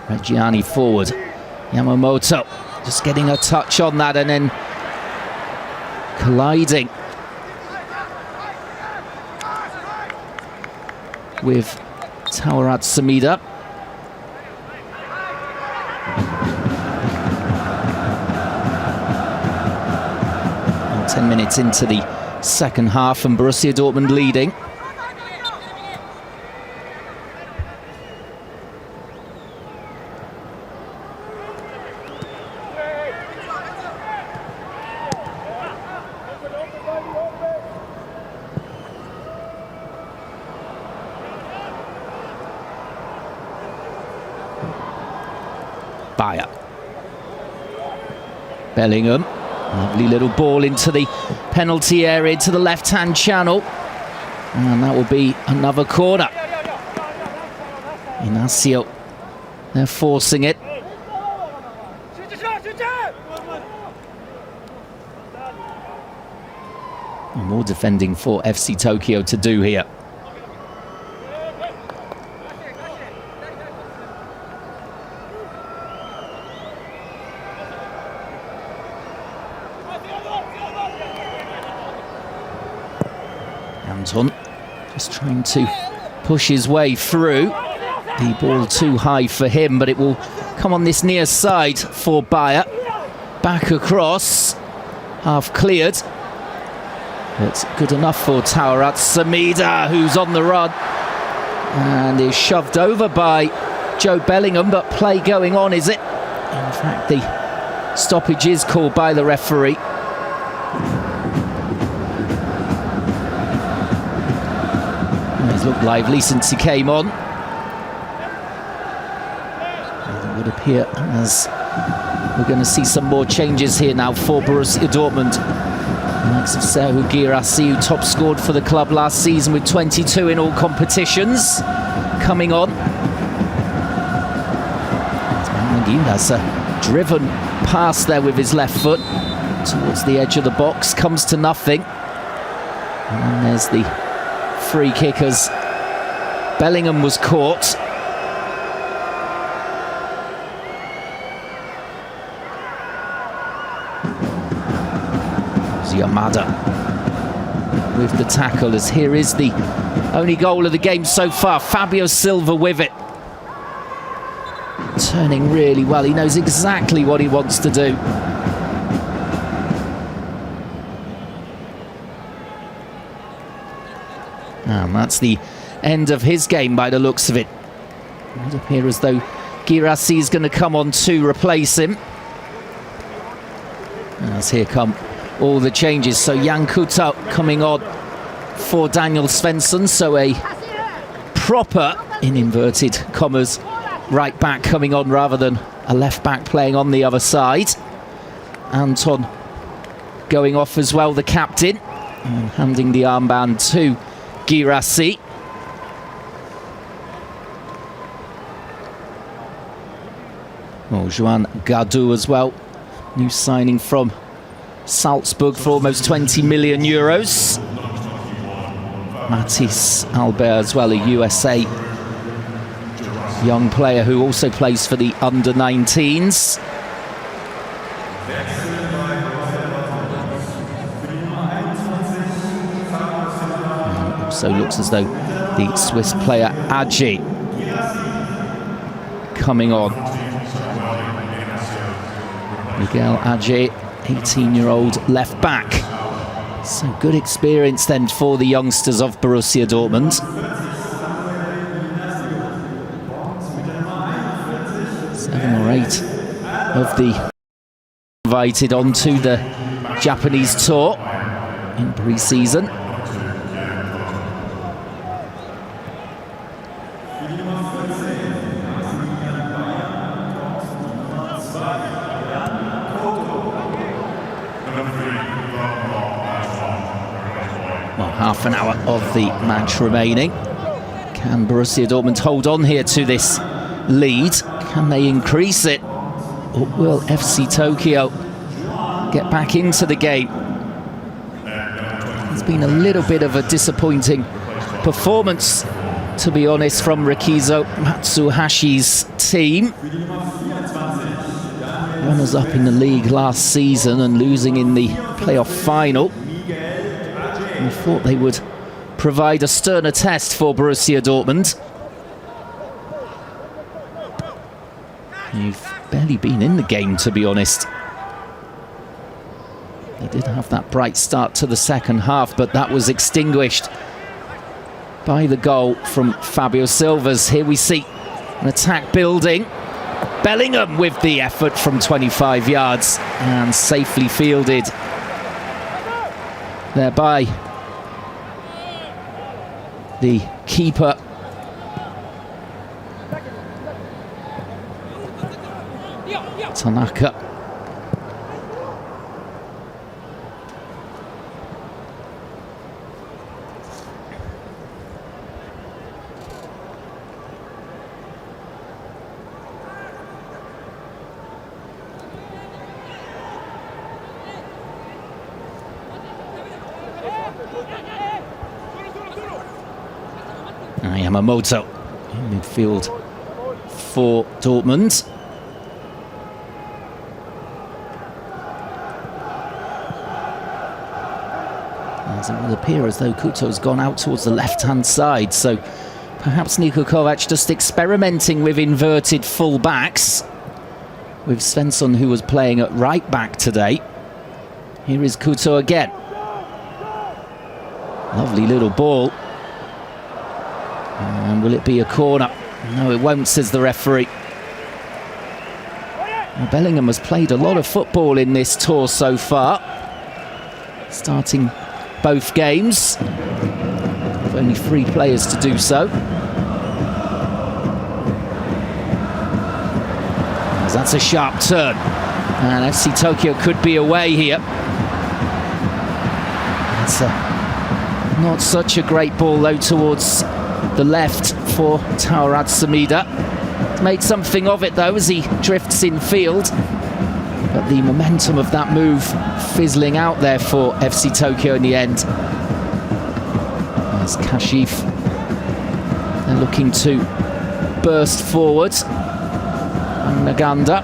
Reggiani forward. Yamamoto just getting a touch on that and then colliding with Tawarat Samida. And 10 minutes into the second half and Borussia Dortmund leading. Bayer. Bellingham. Lovely little ball into the penalty area, to the left-hand channel. And that will be another corner. Inacio. They're forcing it. And more defending for FC Tokyo to do here. Anton just trying to push his way through. The ball too high for him, but it will come on this near side for Bayer. Back across, half cleared. But good enough for Tawarat Samida, who's on the run and is shoved over by Joe Bellingham, but play going on, is it? In fact, the stoppage is called by the referee. He's looked lively since he came on. And it would appear as we're going to see some more changes here now for Borussia Dortmund. The likes of Serhou Guirassy, who top scored for the club last season with 22 in all competitions, coming on. That's a driven pass there with his left foot towards the edge of the box, comes to nothing. And then there's the free kick as Bellingham was caught. Yamada with the tackle, as here is the only goal of the game so far. Fabio Silva with it. Turning really well. He knows exactly what he wants to do. And that's the end of his game by the looks of it. It would appear as though Guirassy is going to come on to replace him. As here come all the changes. So Jan Kuta coming on for Daniel Svensson. So a proper, in inverted commas, right back coming on rather than a left back playing on the other side. Anton going off as well, the captain, and handing the armband to Guirassy. Oh, Joan Gadou as well, new signing from Salzburg for almost 20 million euros. Mathis Albert as well, a USA young player who also plays for the under-19s. Also looks as though the Swiss player Adji coming on. Miguel Adji, 18-year-old left back. So good experience then for the youngsters of Borussia Dortmund. 7 or 8 of the invited onto the Japanese tour in pre-season. Half an hour of the match remaining. Can Borussia Dortmund hold on here to this lead? Can they increase it? Or will FC Tokyo get back into the game? It's been a little bit of a disappointing performance, to be honest, from Rikizo Matsuhashi's team. Runners-up in the league last season and losing in the playoff final. We thought they would provide a sterner test for Borussia Dortmund. You've barely been in the game, to be honest. They did have that bright start to the second half, but that was extinguished by the goal from Fabio Silva's. Here we see an attack building. Bellingham with the effort from 25 yards and safely fielded thereby the keeper. Tanaka. Yamamoto in midfield for Dortmund. As it will appear as though Kuto has gone out towards the left-hand side, so perhaps Niko Kovac just experimenting with inverted full-backs, with Svensson, who was playing at right-back today. Here is Kuto again. Lovely little ball. And will it be a corner? No, it won't, says the referee. Well, Bellingham has played a lot of football in this tour so far, starting both games. With only 3 players to do so. As that's a sharp turn. And FC Tokyo could be away here. It's not such a great ball, though, towards the left for Taurad Samida. Made something of it, though, as he drifts in field. But the momentum of that move fizzling out there for FC Tokyo in the end. As Kashif, they're looking to burst forward. And Naganda.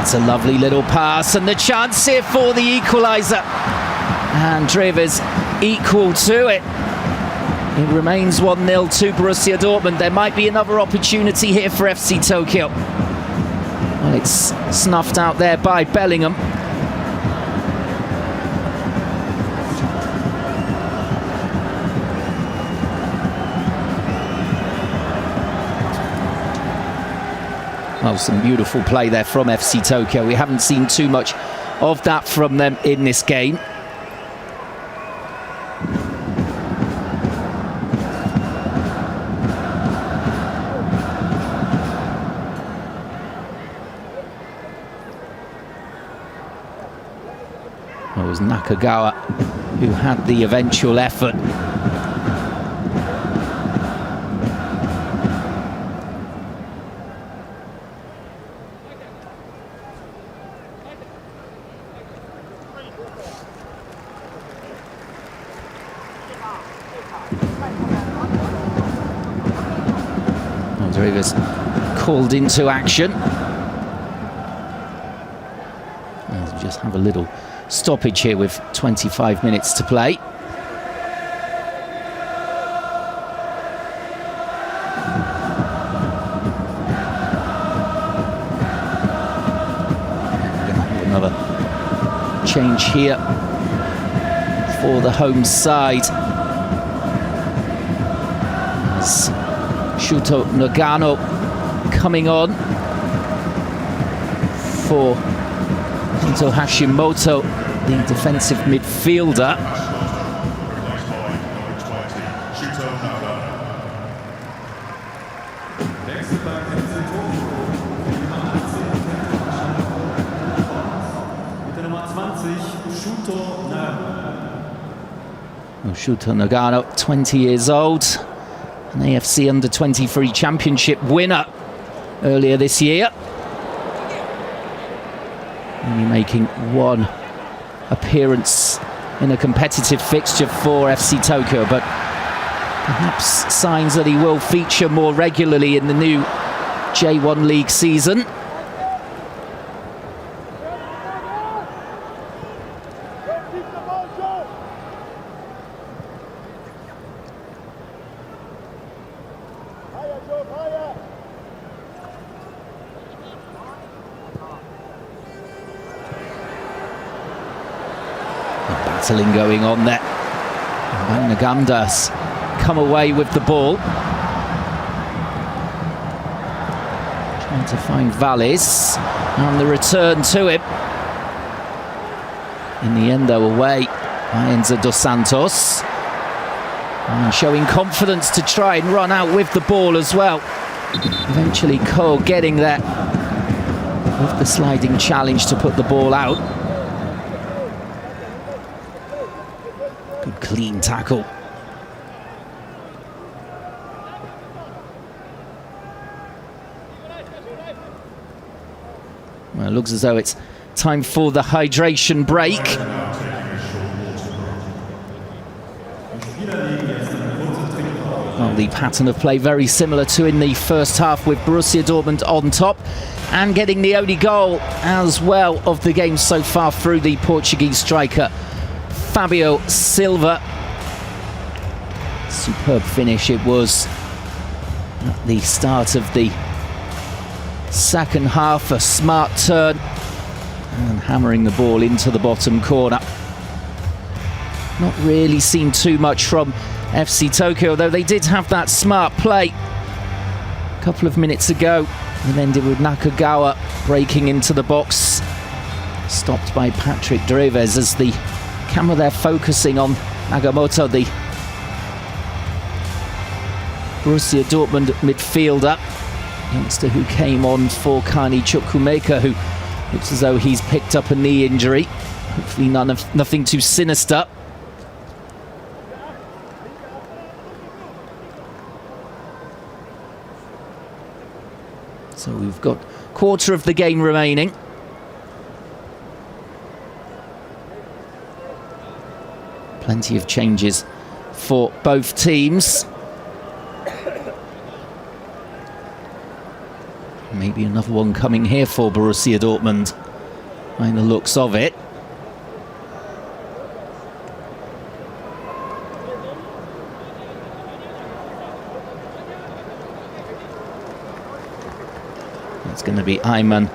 That's a lovely little pass, and the chance here for the equaliser. And Treves equal to it. It remains 1-0 to Borussia Dortmund. There might be another opportunity here for FC Tokyo. Well, it's snuffed out there by Bellingham. Well, some beautiful play there from FC Tokyo. We haven't seen too much of that from them in this game. It was Nakagawa who had the eventual effort. Rodriguez called into action. We'll just have a little stoppage here with 25 minutes to play. Another change here for the home side. As Shuto Nagano coming on for Kento Hashimoto, the defensive midfielder. Shuto Nagano, 20 years old, an AFC Under-23 Championship winner earlier this year. Only making one appearance in a competitive fixture for FC Tokyo, but perhaps signs that he will feature more regularly in the new J1 League season. Battling going on there. Van Nagamda's come away with the ball. Trying to find Valles. And the return to him. In the end, though, away by Enzo Dos Santos. And showing confidence to try and run out with the ball as well. Eventually, Cole getting there with the sliding challenge to put the ball out. Good clean tackle. Well, it looks as though it's time for the hydration break. Well, the pattern of play very similar to in the first half, with Borussia Dortmund on top and getting the only goal as well of the game so far through the Portuguese striker Fabio Silva. Superb finish it was at the start of the second half. A smart turn and hammering the ball into the bottom corner. Not really seen too much from FC Tokyo, though they did have that smart play a couple of minutes ago. And ended with Nakagawa breaking into the box. Stopped by Patrick Dreves as the camera there focusing on Nagamoto, the Borussia Dortmund midfielder. Youngster who came on for Kani Chukwumeka, who looks as though he's picked up a knee injury. Hopefully nothing too sinister. So we've got a quarter of the game remaining. Plenty of changes for both teams. Maybe another one coming here for Borussia Dortmund, by the looks of it. It's going to be Ayman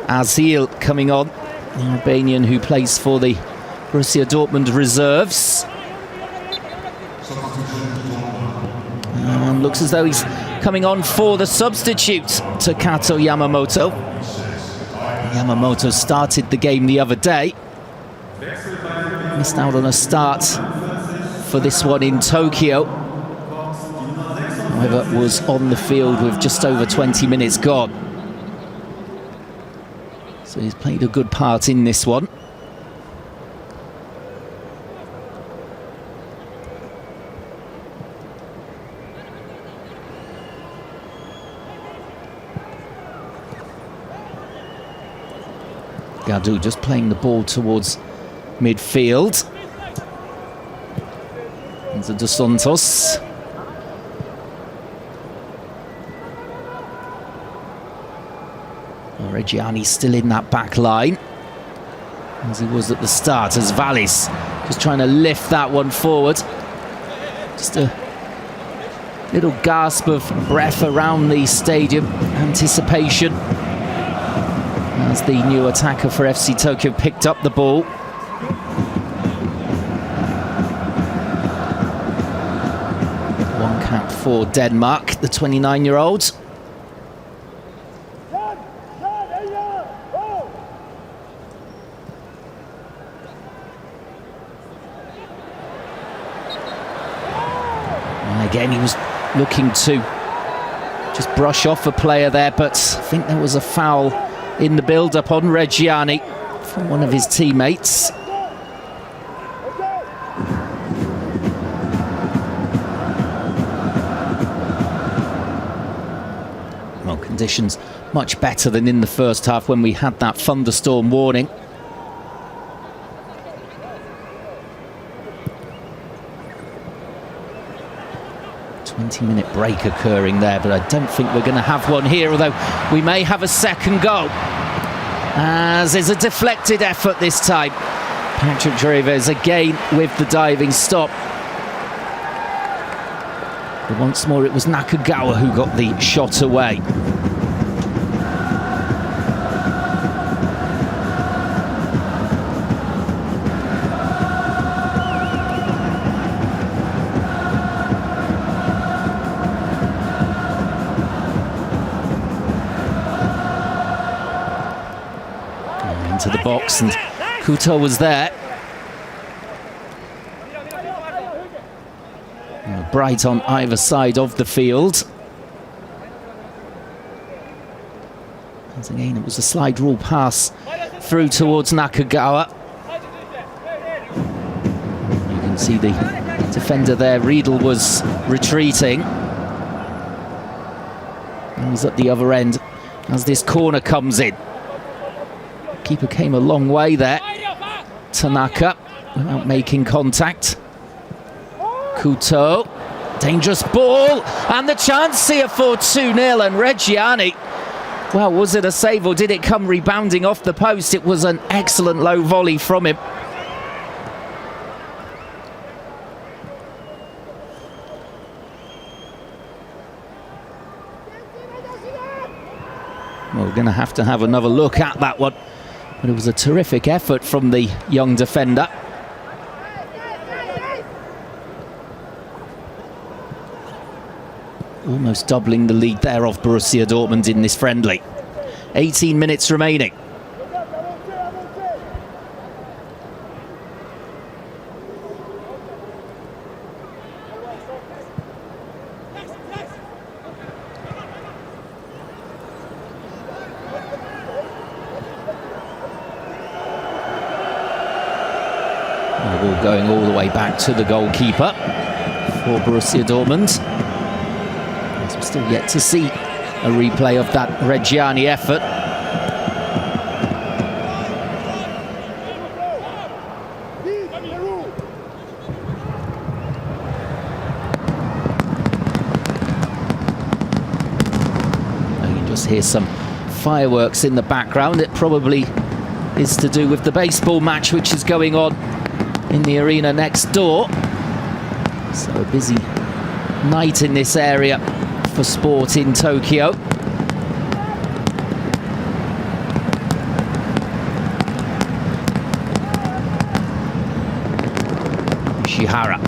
Azil coming on, the Albanian who plays for the Borussia Dortmund reserves. And looks as though he's coming on for the substitute, Takato Yamamoto. Yamamoto started the game the other day. Missed out on a start for this one in Tokyo. However, was on the field with just over 20 minutes gone. So he's played a good part in this one. Gadou just playing the ball towards midfield. Into Dos Santos. Reggiani still in that back line, as he was at the start, as Vallis just trying to lift that one forward. Just a little gasp of breath around the stadium. Anticipation as the new attacker for FC Tokyo picked up the ball. One cap for Denmark, the 29-year-old. And again, he was looking to just brush off a player there, but I think there was a foul in the build-up on Reggiani from one of his teammates. Well, conditions much better than in the first half when we had that thunderstorm warning. -20-minute break occurring there, but I don't think we're going to have one here, although we may have a second goal, as there's a deflected effort this time. Patrick Treves again with the diving stop. But once more it was Nakagawa who got the shot away. Into the box, and Couto was there. Bright on either side of the field. As again, it was a slide rule pass through towards Nakagawa. You can see the defender there, Riedel, was retreating. And he's at the other end as this corner comes in. Keeper came a long way there. Tanaka without making contact. Couto, dangerous ball, and the chance here for 2-0, and Reggiani, well, was it a save or did it come rebounding off the post? It was an excellent low volley from him. Well, we're going to have another look at that one. But it was a terrific effort from the young defender. Almost doubling the lead there of Borussia Dortmund in this friendly. 18 minutes remaining. The ball going all the way back to the goalkeeper for Borussia Dortmund. As we're still yet to see a replay of that Reggiani effort. just hear some fireworks in the background. It probably is to do with the baseball match which is going on in the arena next door. So a busy night in this area for sport in Tokyo. Ishihara,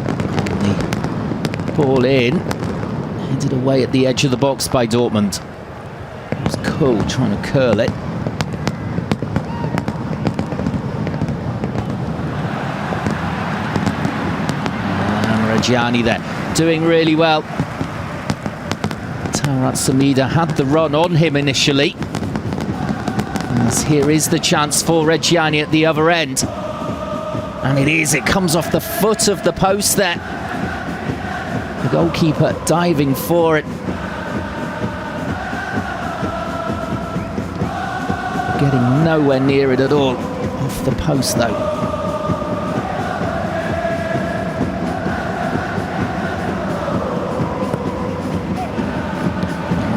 the ball in, headed away at the edge of the box by Dortmund. It was Cool trying to curl it. And Reggiani there, doing really well. Tarat Samida had the run on him initially. And here is the chance for Reggiani at the other end. And it comes off the foot of the post there. The goalkeeper diving for it. Getting nowhere near it at all. Off the post though.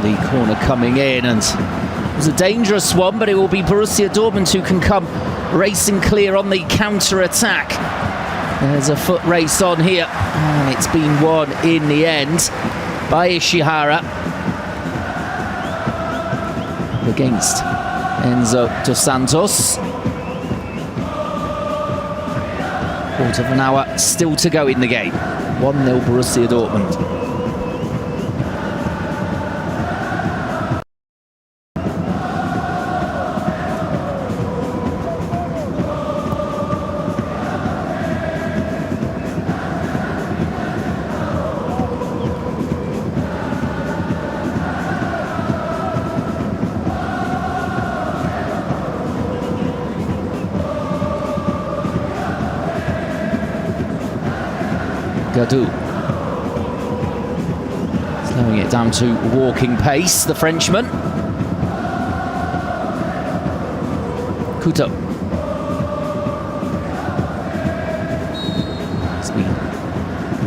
The corner coming in, and it was a dangerous one, but it will be Borussia Dortmund who can come racing clear on the counter-attack. There's a foot race on here, and it's been won in the end by Ishihara against Enzo Dos Santos. Quarter of an hour still to go in the game. 1-0 Borussia Dortmund. Gadou. Slowing it down to walking pace, the Frenchman. Couto. It's been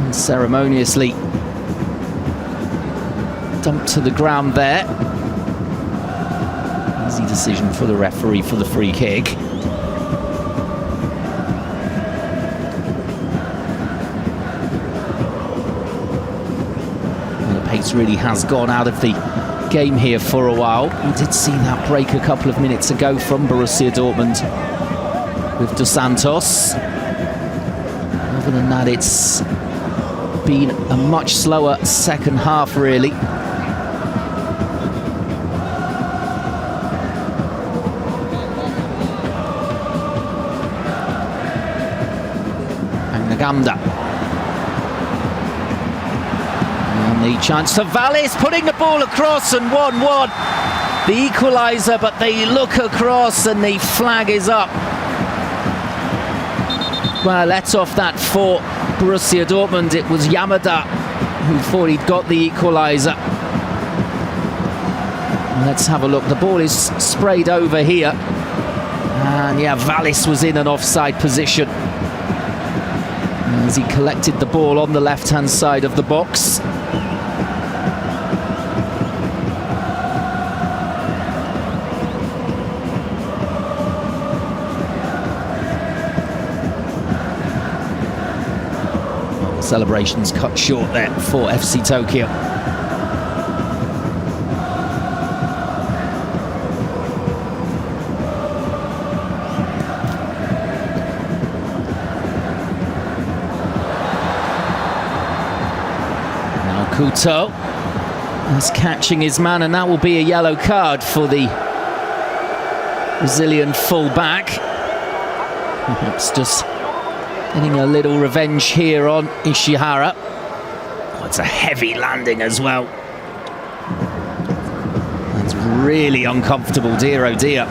unceremoniously dumped to the ground there. Easy decision for the referee for the free kick. Really has gone out of the game here for a while. We did see that break a couple of minutes ago from Borussia Dortmund with Dos Santos. Other than that, it's been a much slower second half, really. Angaganda. The chance to Vallis, putting the ball across, and 1-1. The equaliser, but they look across and the flag is up. Well, let off that for Borussia Dortmund. It was Yamada who thought he'd got the equaliser. Let's have a look. The ball is sprayed over here. And yeah, Vallis was in an offside position as he collected the ball on the left-hand side of the box. Celebrations cut short there for FC Tokyo. Now Couto is catching his man, and that will be a yellow card for the Brazilian full-back. Perhaps just getting a little revenge here on Ishihara. Oh, it's a heavy landing as well. That's really uncomfortable, dear oh dear.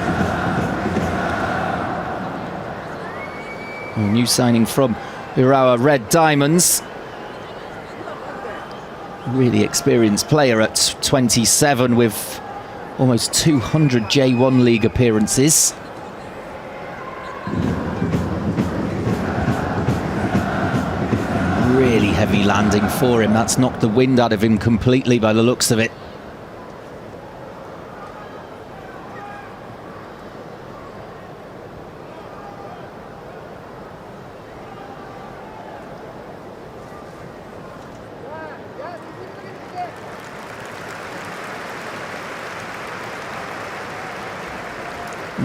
A new signing from Urawa Red Diamonds. Really experienced player at 27 with almost 200 J1 League appearances. Really heavy landing for him. That's knocked the wind out of him completely by the looks of it.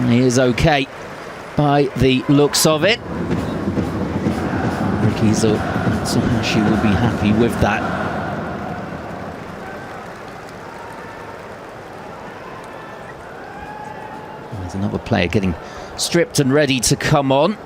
He is okay by the looks of it. Ricky Tsuhashi will be happy with that. There's another player getting stripped and ready to come on.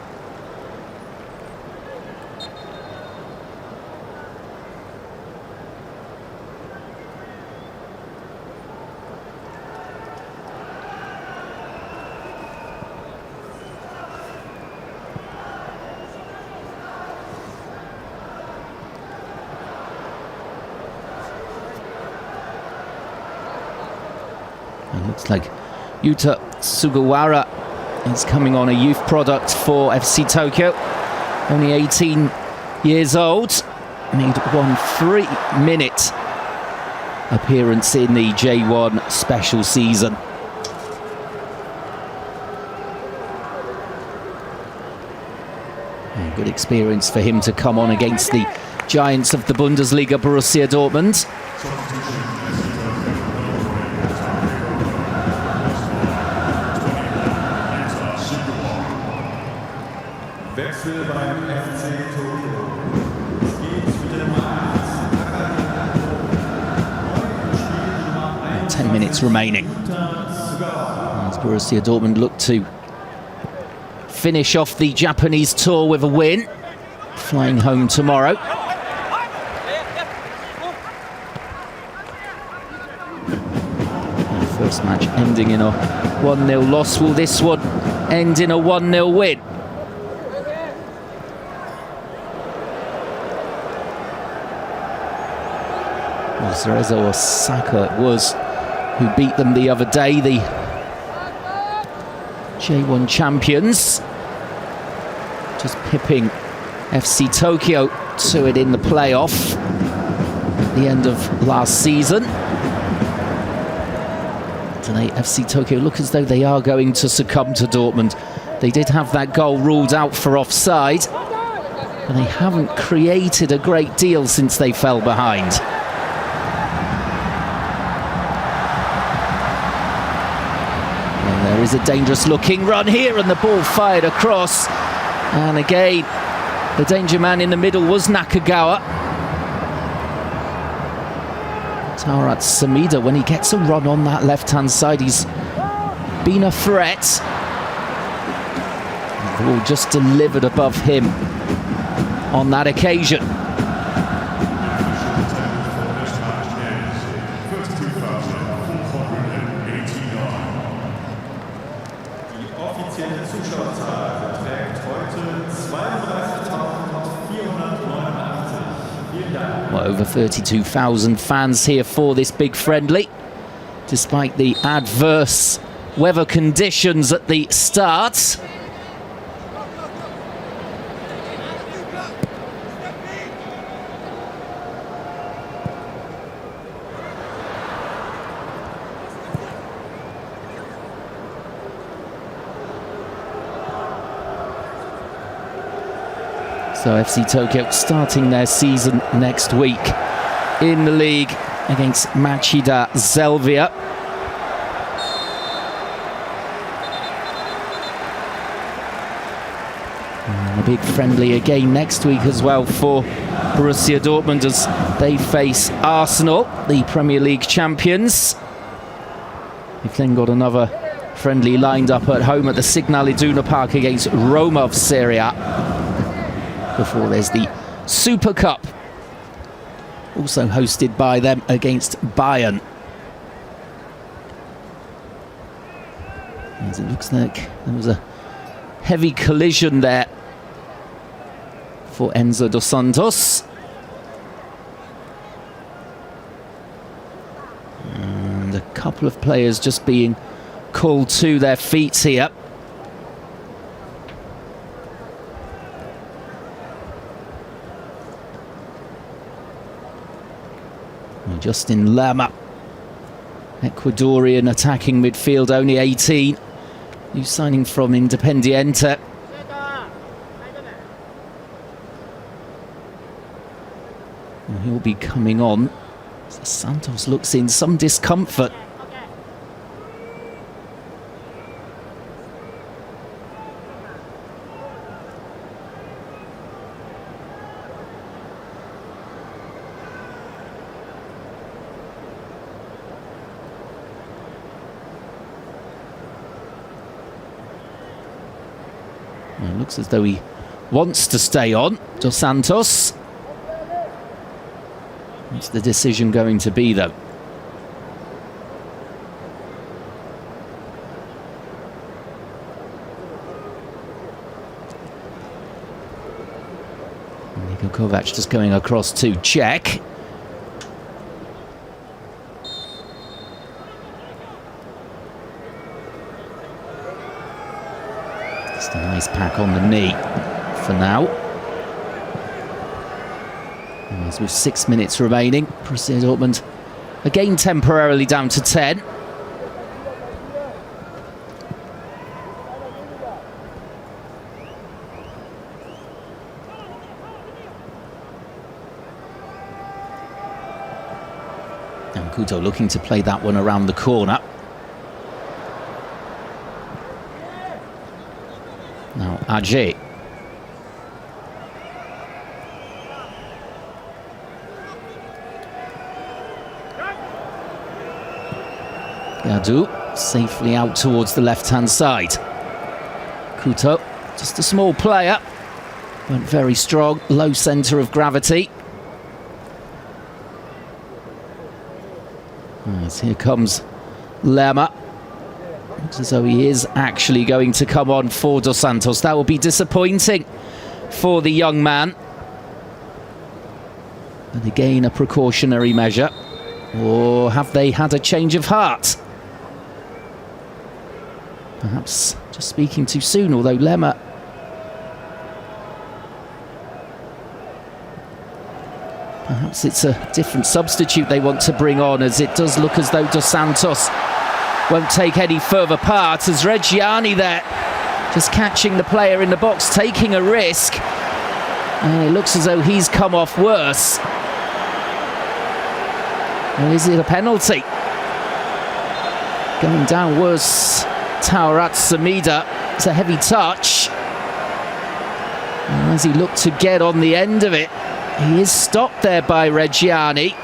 It looks like Yuta Sugawara is coming on, a youth product for FC Tokyo. Only 18 years old. Made 1 3-minute appearance in the J1 special season. A good experience for him to come on against the giants of the Bundesliga, Borussia Dortmund. Wechsel beim FC Tokyo. Es geht mit der Nummer 10 minutes remaining. As Borussia Dortmund look to finish off the Japanese tour with a win, flying home tomorrow. The first match ending in a 1-0 loss. Will this one end in a 1-0 win? Cerezo Osaka was who beat them the other day, the J1 champions, just pipping FC Tokyo to it in the playoff at the end of last season. Today FC Tokyo look as though they are going to succumb to Dortmund. They did have that goal ruled out for offside, but they haven't created a great deal since they fell behind. There is a dangerous looking run here and the ball fired across, and again the danger man in the middle was Nakagawa. Tarat Samida, when he gets a run on that left hand side, he's been a threat. The ball just delivered above him on that occasion. Well, over 32,000 fans here for this big friendly, despite the adverse weather conditions at the start. So FC Tokyo starting their season next week in the league against Machida Zelvia. And a big friendly again next week as well for Borussia Dortmund as they face Arsenal, the Premier League champions. We've then got another friendly lined up at home at the Signal Iduna Park against Roma of Serie A. Before there's the Super Cup, also hosted by them against Bayern. As it looks like there was a heavy collision there for Enzo dos Santos. And a couple of players just being called to their feet here. Justin Lama, Ecuadorian attacking midfield, only 18, new signing from Independiente. And he'll be coming on. So Santos looks in some discomfort. Well, it looks as though he wants to stay on. Dos Santos. What's the decision going to be, though? Niko Kovac just going across to Czech. Just a nice pack on the knee for now. As with 6 minutes remaining, Borussia Dortmund again temporarily down to 10. And Couto looking to play that one around the corner. Now Ajay. Gadou safely out towards the left-hand side. Couto, just a small player, but very strong, low centre of gravity. As here comes Lerma. Looks as though he is actually going to come on for Dos Santos. That will be disappointing for the young man. And again, a precautionary measure. Or have they had a change of heart? Perhaps just speaking too soon, although Lerma perhaps it's a different substitute they want to bring on, as it does look as though Dos Santos won't take any further part, as Reggiani there just catching the player in the box, taking a risk, and it looks as though he's come off worse. Well, is it a penalty? Going down worse, Taurat Samida. It's a heavy touch. And as he looked to get on the end of it, he is stopped there by Reggiani.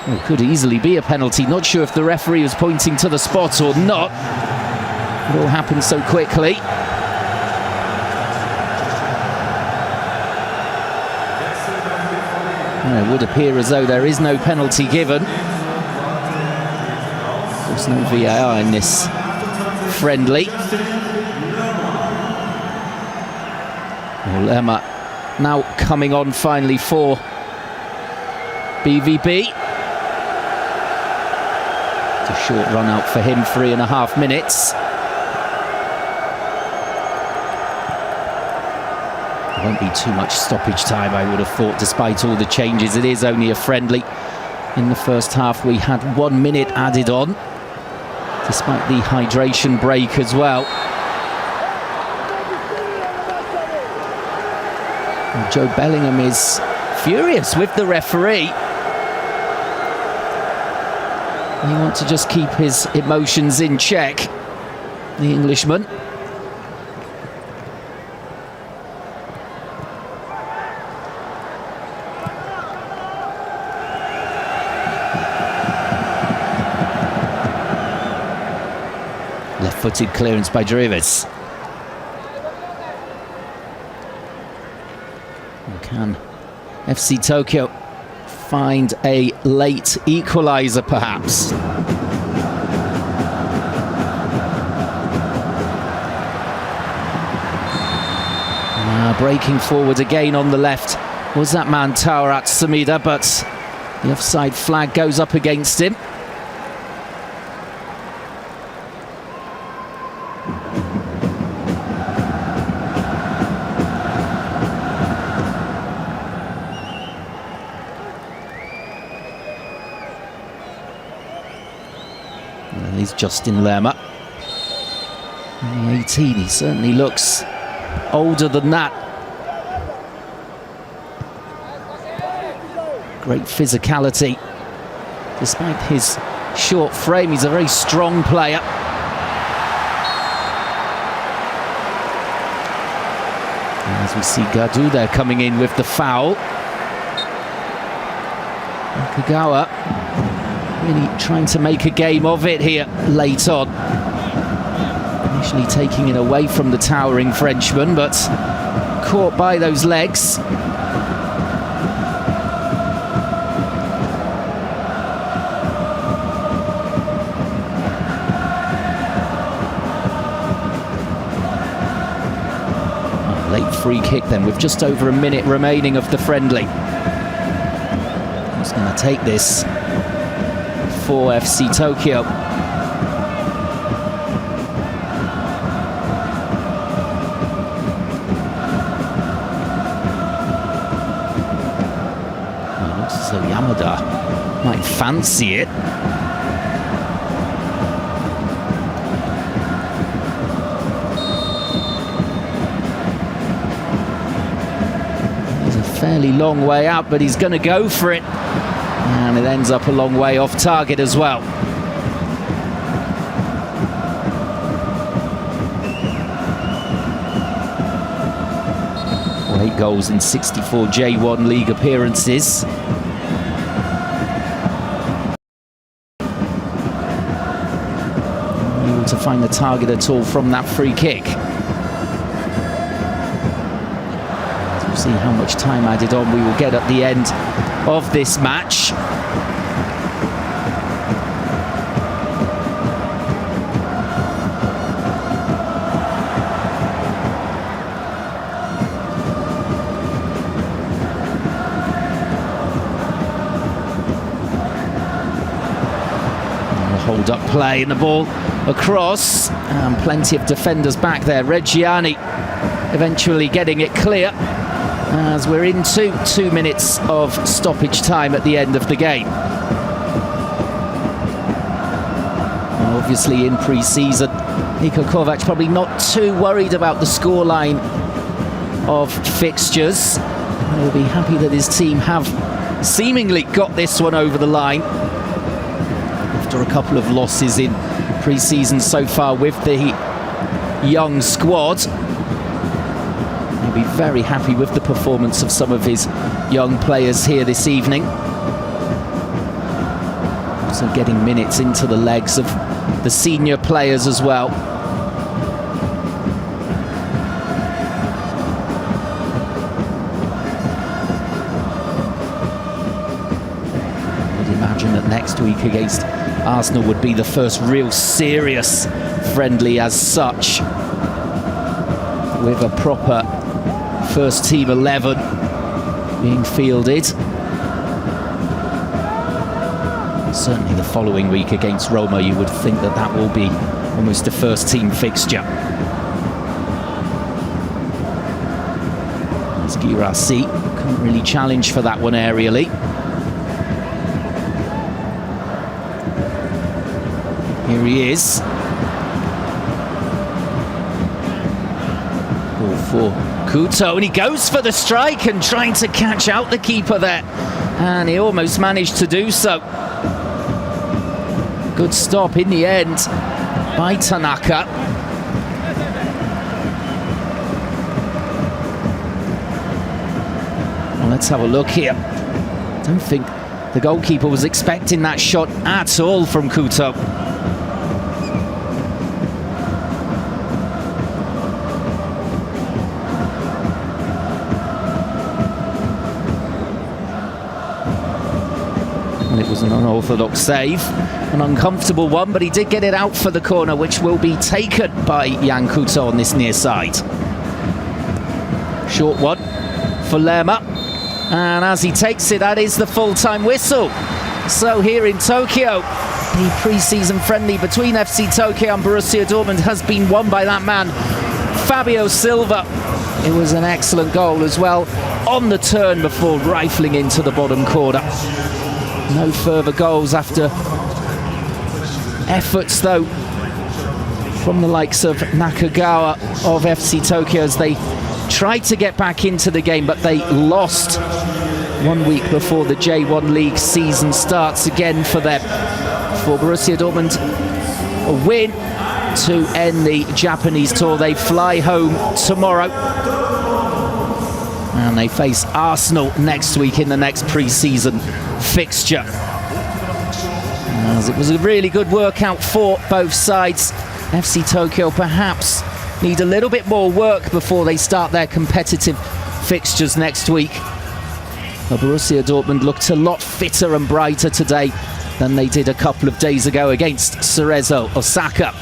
Well, it could easily be a penalty. Not sure if the referee was pointing to the spot or not. It all happened so quickly. Well, it would appear as though there is no penalty given. There's no VAR in this friendly. Lerma now coming on finally for BVB. It's a short run out for him, 3.5 minutes. There won't be too much stoppage time, I would have thought, despite all the changes. It is only a friendly. In the first half we had 1 minute added on, despite the hydration break as well. And Joe Bellingham is furious with the referee. He wants to just keep his emotions in check, the Englishman. Left-footed clearance by Drives. Can FC Tokyo find a late equaliser, perhaps? Breaking forward again on the left was that man Taurat Samida, but the offside flag goes up against him. He's Justin Lerma. 18, he certainly looks older than that. Great physicality. Despite his short frame, he's a very strong player. And as we see Gadou there coming in with the foul. Kagawa really trying to make a game of it here late on. Initially taking it away from the towering Frenchman, but caught by those legs. Late free kick then, with just over a minute remaining of the friendly. Who's going to take this for FC Tokyo? Looks as though Yamada might fancy it. He's a fairly long way out, but he's going to go for it. And it ends up a long way off target as well. 8 goals in 64 J1 League appearances. Able to find the target at all from that free kick. As we'll see how much time added on we will get at the end of this match. Hold up play and the ball across, and plenty of defenders back there. Reggiani eventually getting it clear as we're into 2 minutes of stoppage time at the end of the game. And obviously in pre-season, Niko Kovac probably not too worried about the scoreline of fixtures. He'll be happy that his team have seemingly got this one over the line after a couple of losses in pre-season so far with the young squad. He'll be very happy with the performance of some of his young players here this evening. Also getting minutes into the legs of the senior players as well. I'd imagine that next week against Arsenal would be the first real serious friendly as such, with a proper first team 11 being fielded. Certainly the following week against Roma, you would think that that will be almost a first team fixture. As Girassi couldn't really challenge for that one aerially. Here he is. Ball for Kuto, and he goes for the strike and trying to catch out the keeper there. And he almost managed to do so. Good stop in the end by Tanaka. Well, let's have a look here. I don't think the goalkeeper was expecting that shot at all from Kuto. It was an unorthodox save, an uncomfortable one, but he did get it out for the corner, which will be taken by Yan Kuto on this near side. Short one for Lerma, and as he takes it, that is the full-time whistle. So here in Tokyo, the pre-season friendly between FC Tokyo and Borussia Dortmund has been won by that man, Fabio Silva. It was an excellent goal as well, on the turn before rifling into the bottom corner. No further goals after efforts, though, from the likes of Nakagawa of FC Tokyo as they tried to get back into the game, but they lost 1 week before the J1 League season starts again for them. For Borussia Dortmund, a win to end the Japanese tour. They fly home tomorrow. And they face Arsenal next week in the next pre-season fixture. As it was a really good workout for both sides. FC Tokyo perhaps need a little bit more work before they start their competitive fixtures next week. Well, Borussia Dortmund looked a lot fitter and brighter today than they did a couple of days ago against Cerezo Osaka.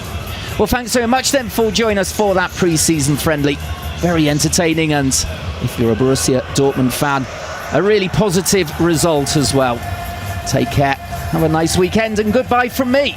Well, thanks very much then for joining us for that pre-season friendly. Very entertaining, and if you're a Borussia Dortmund fan, a really positive result as well. Take care, have a nice weekend, and goodbye from me.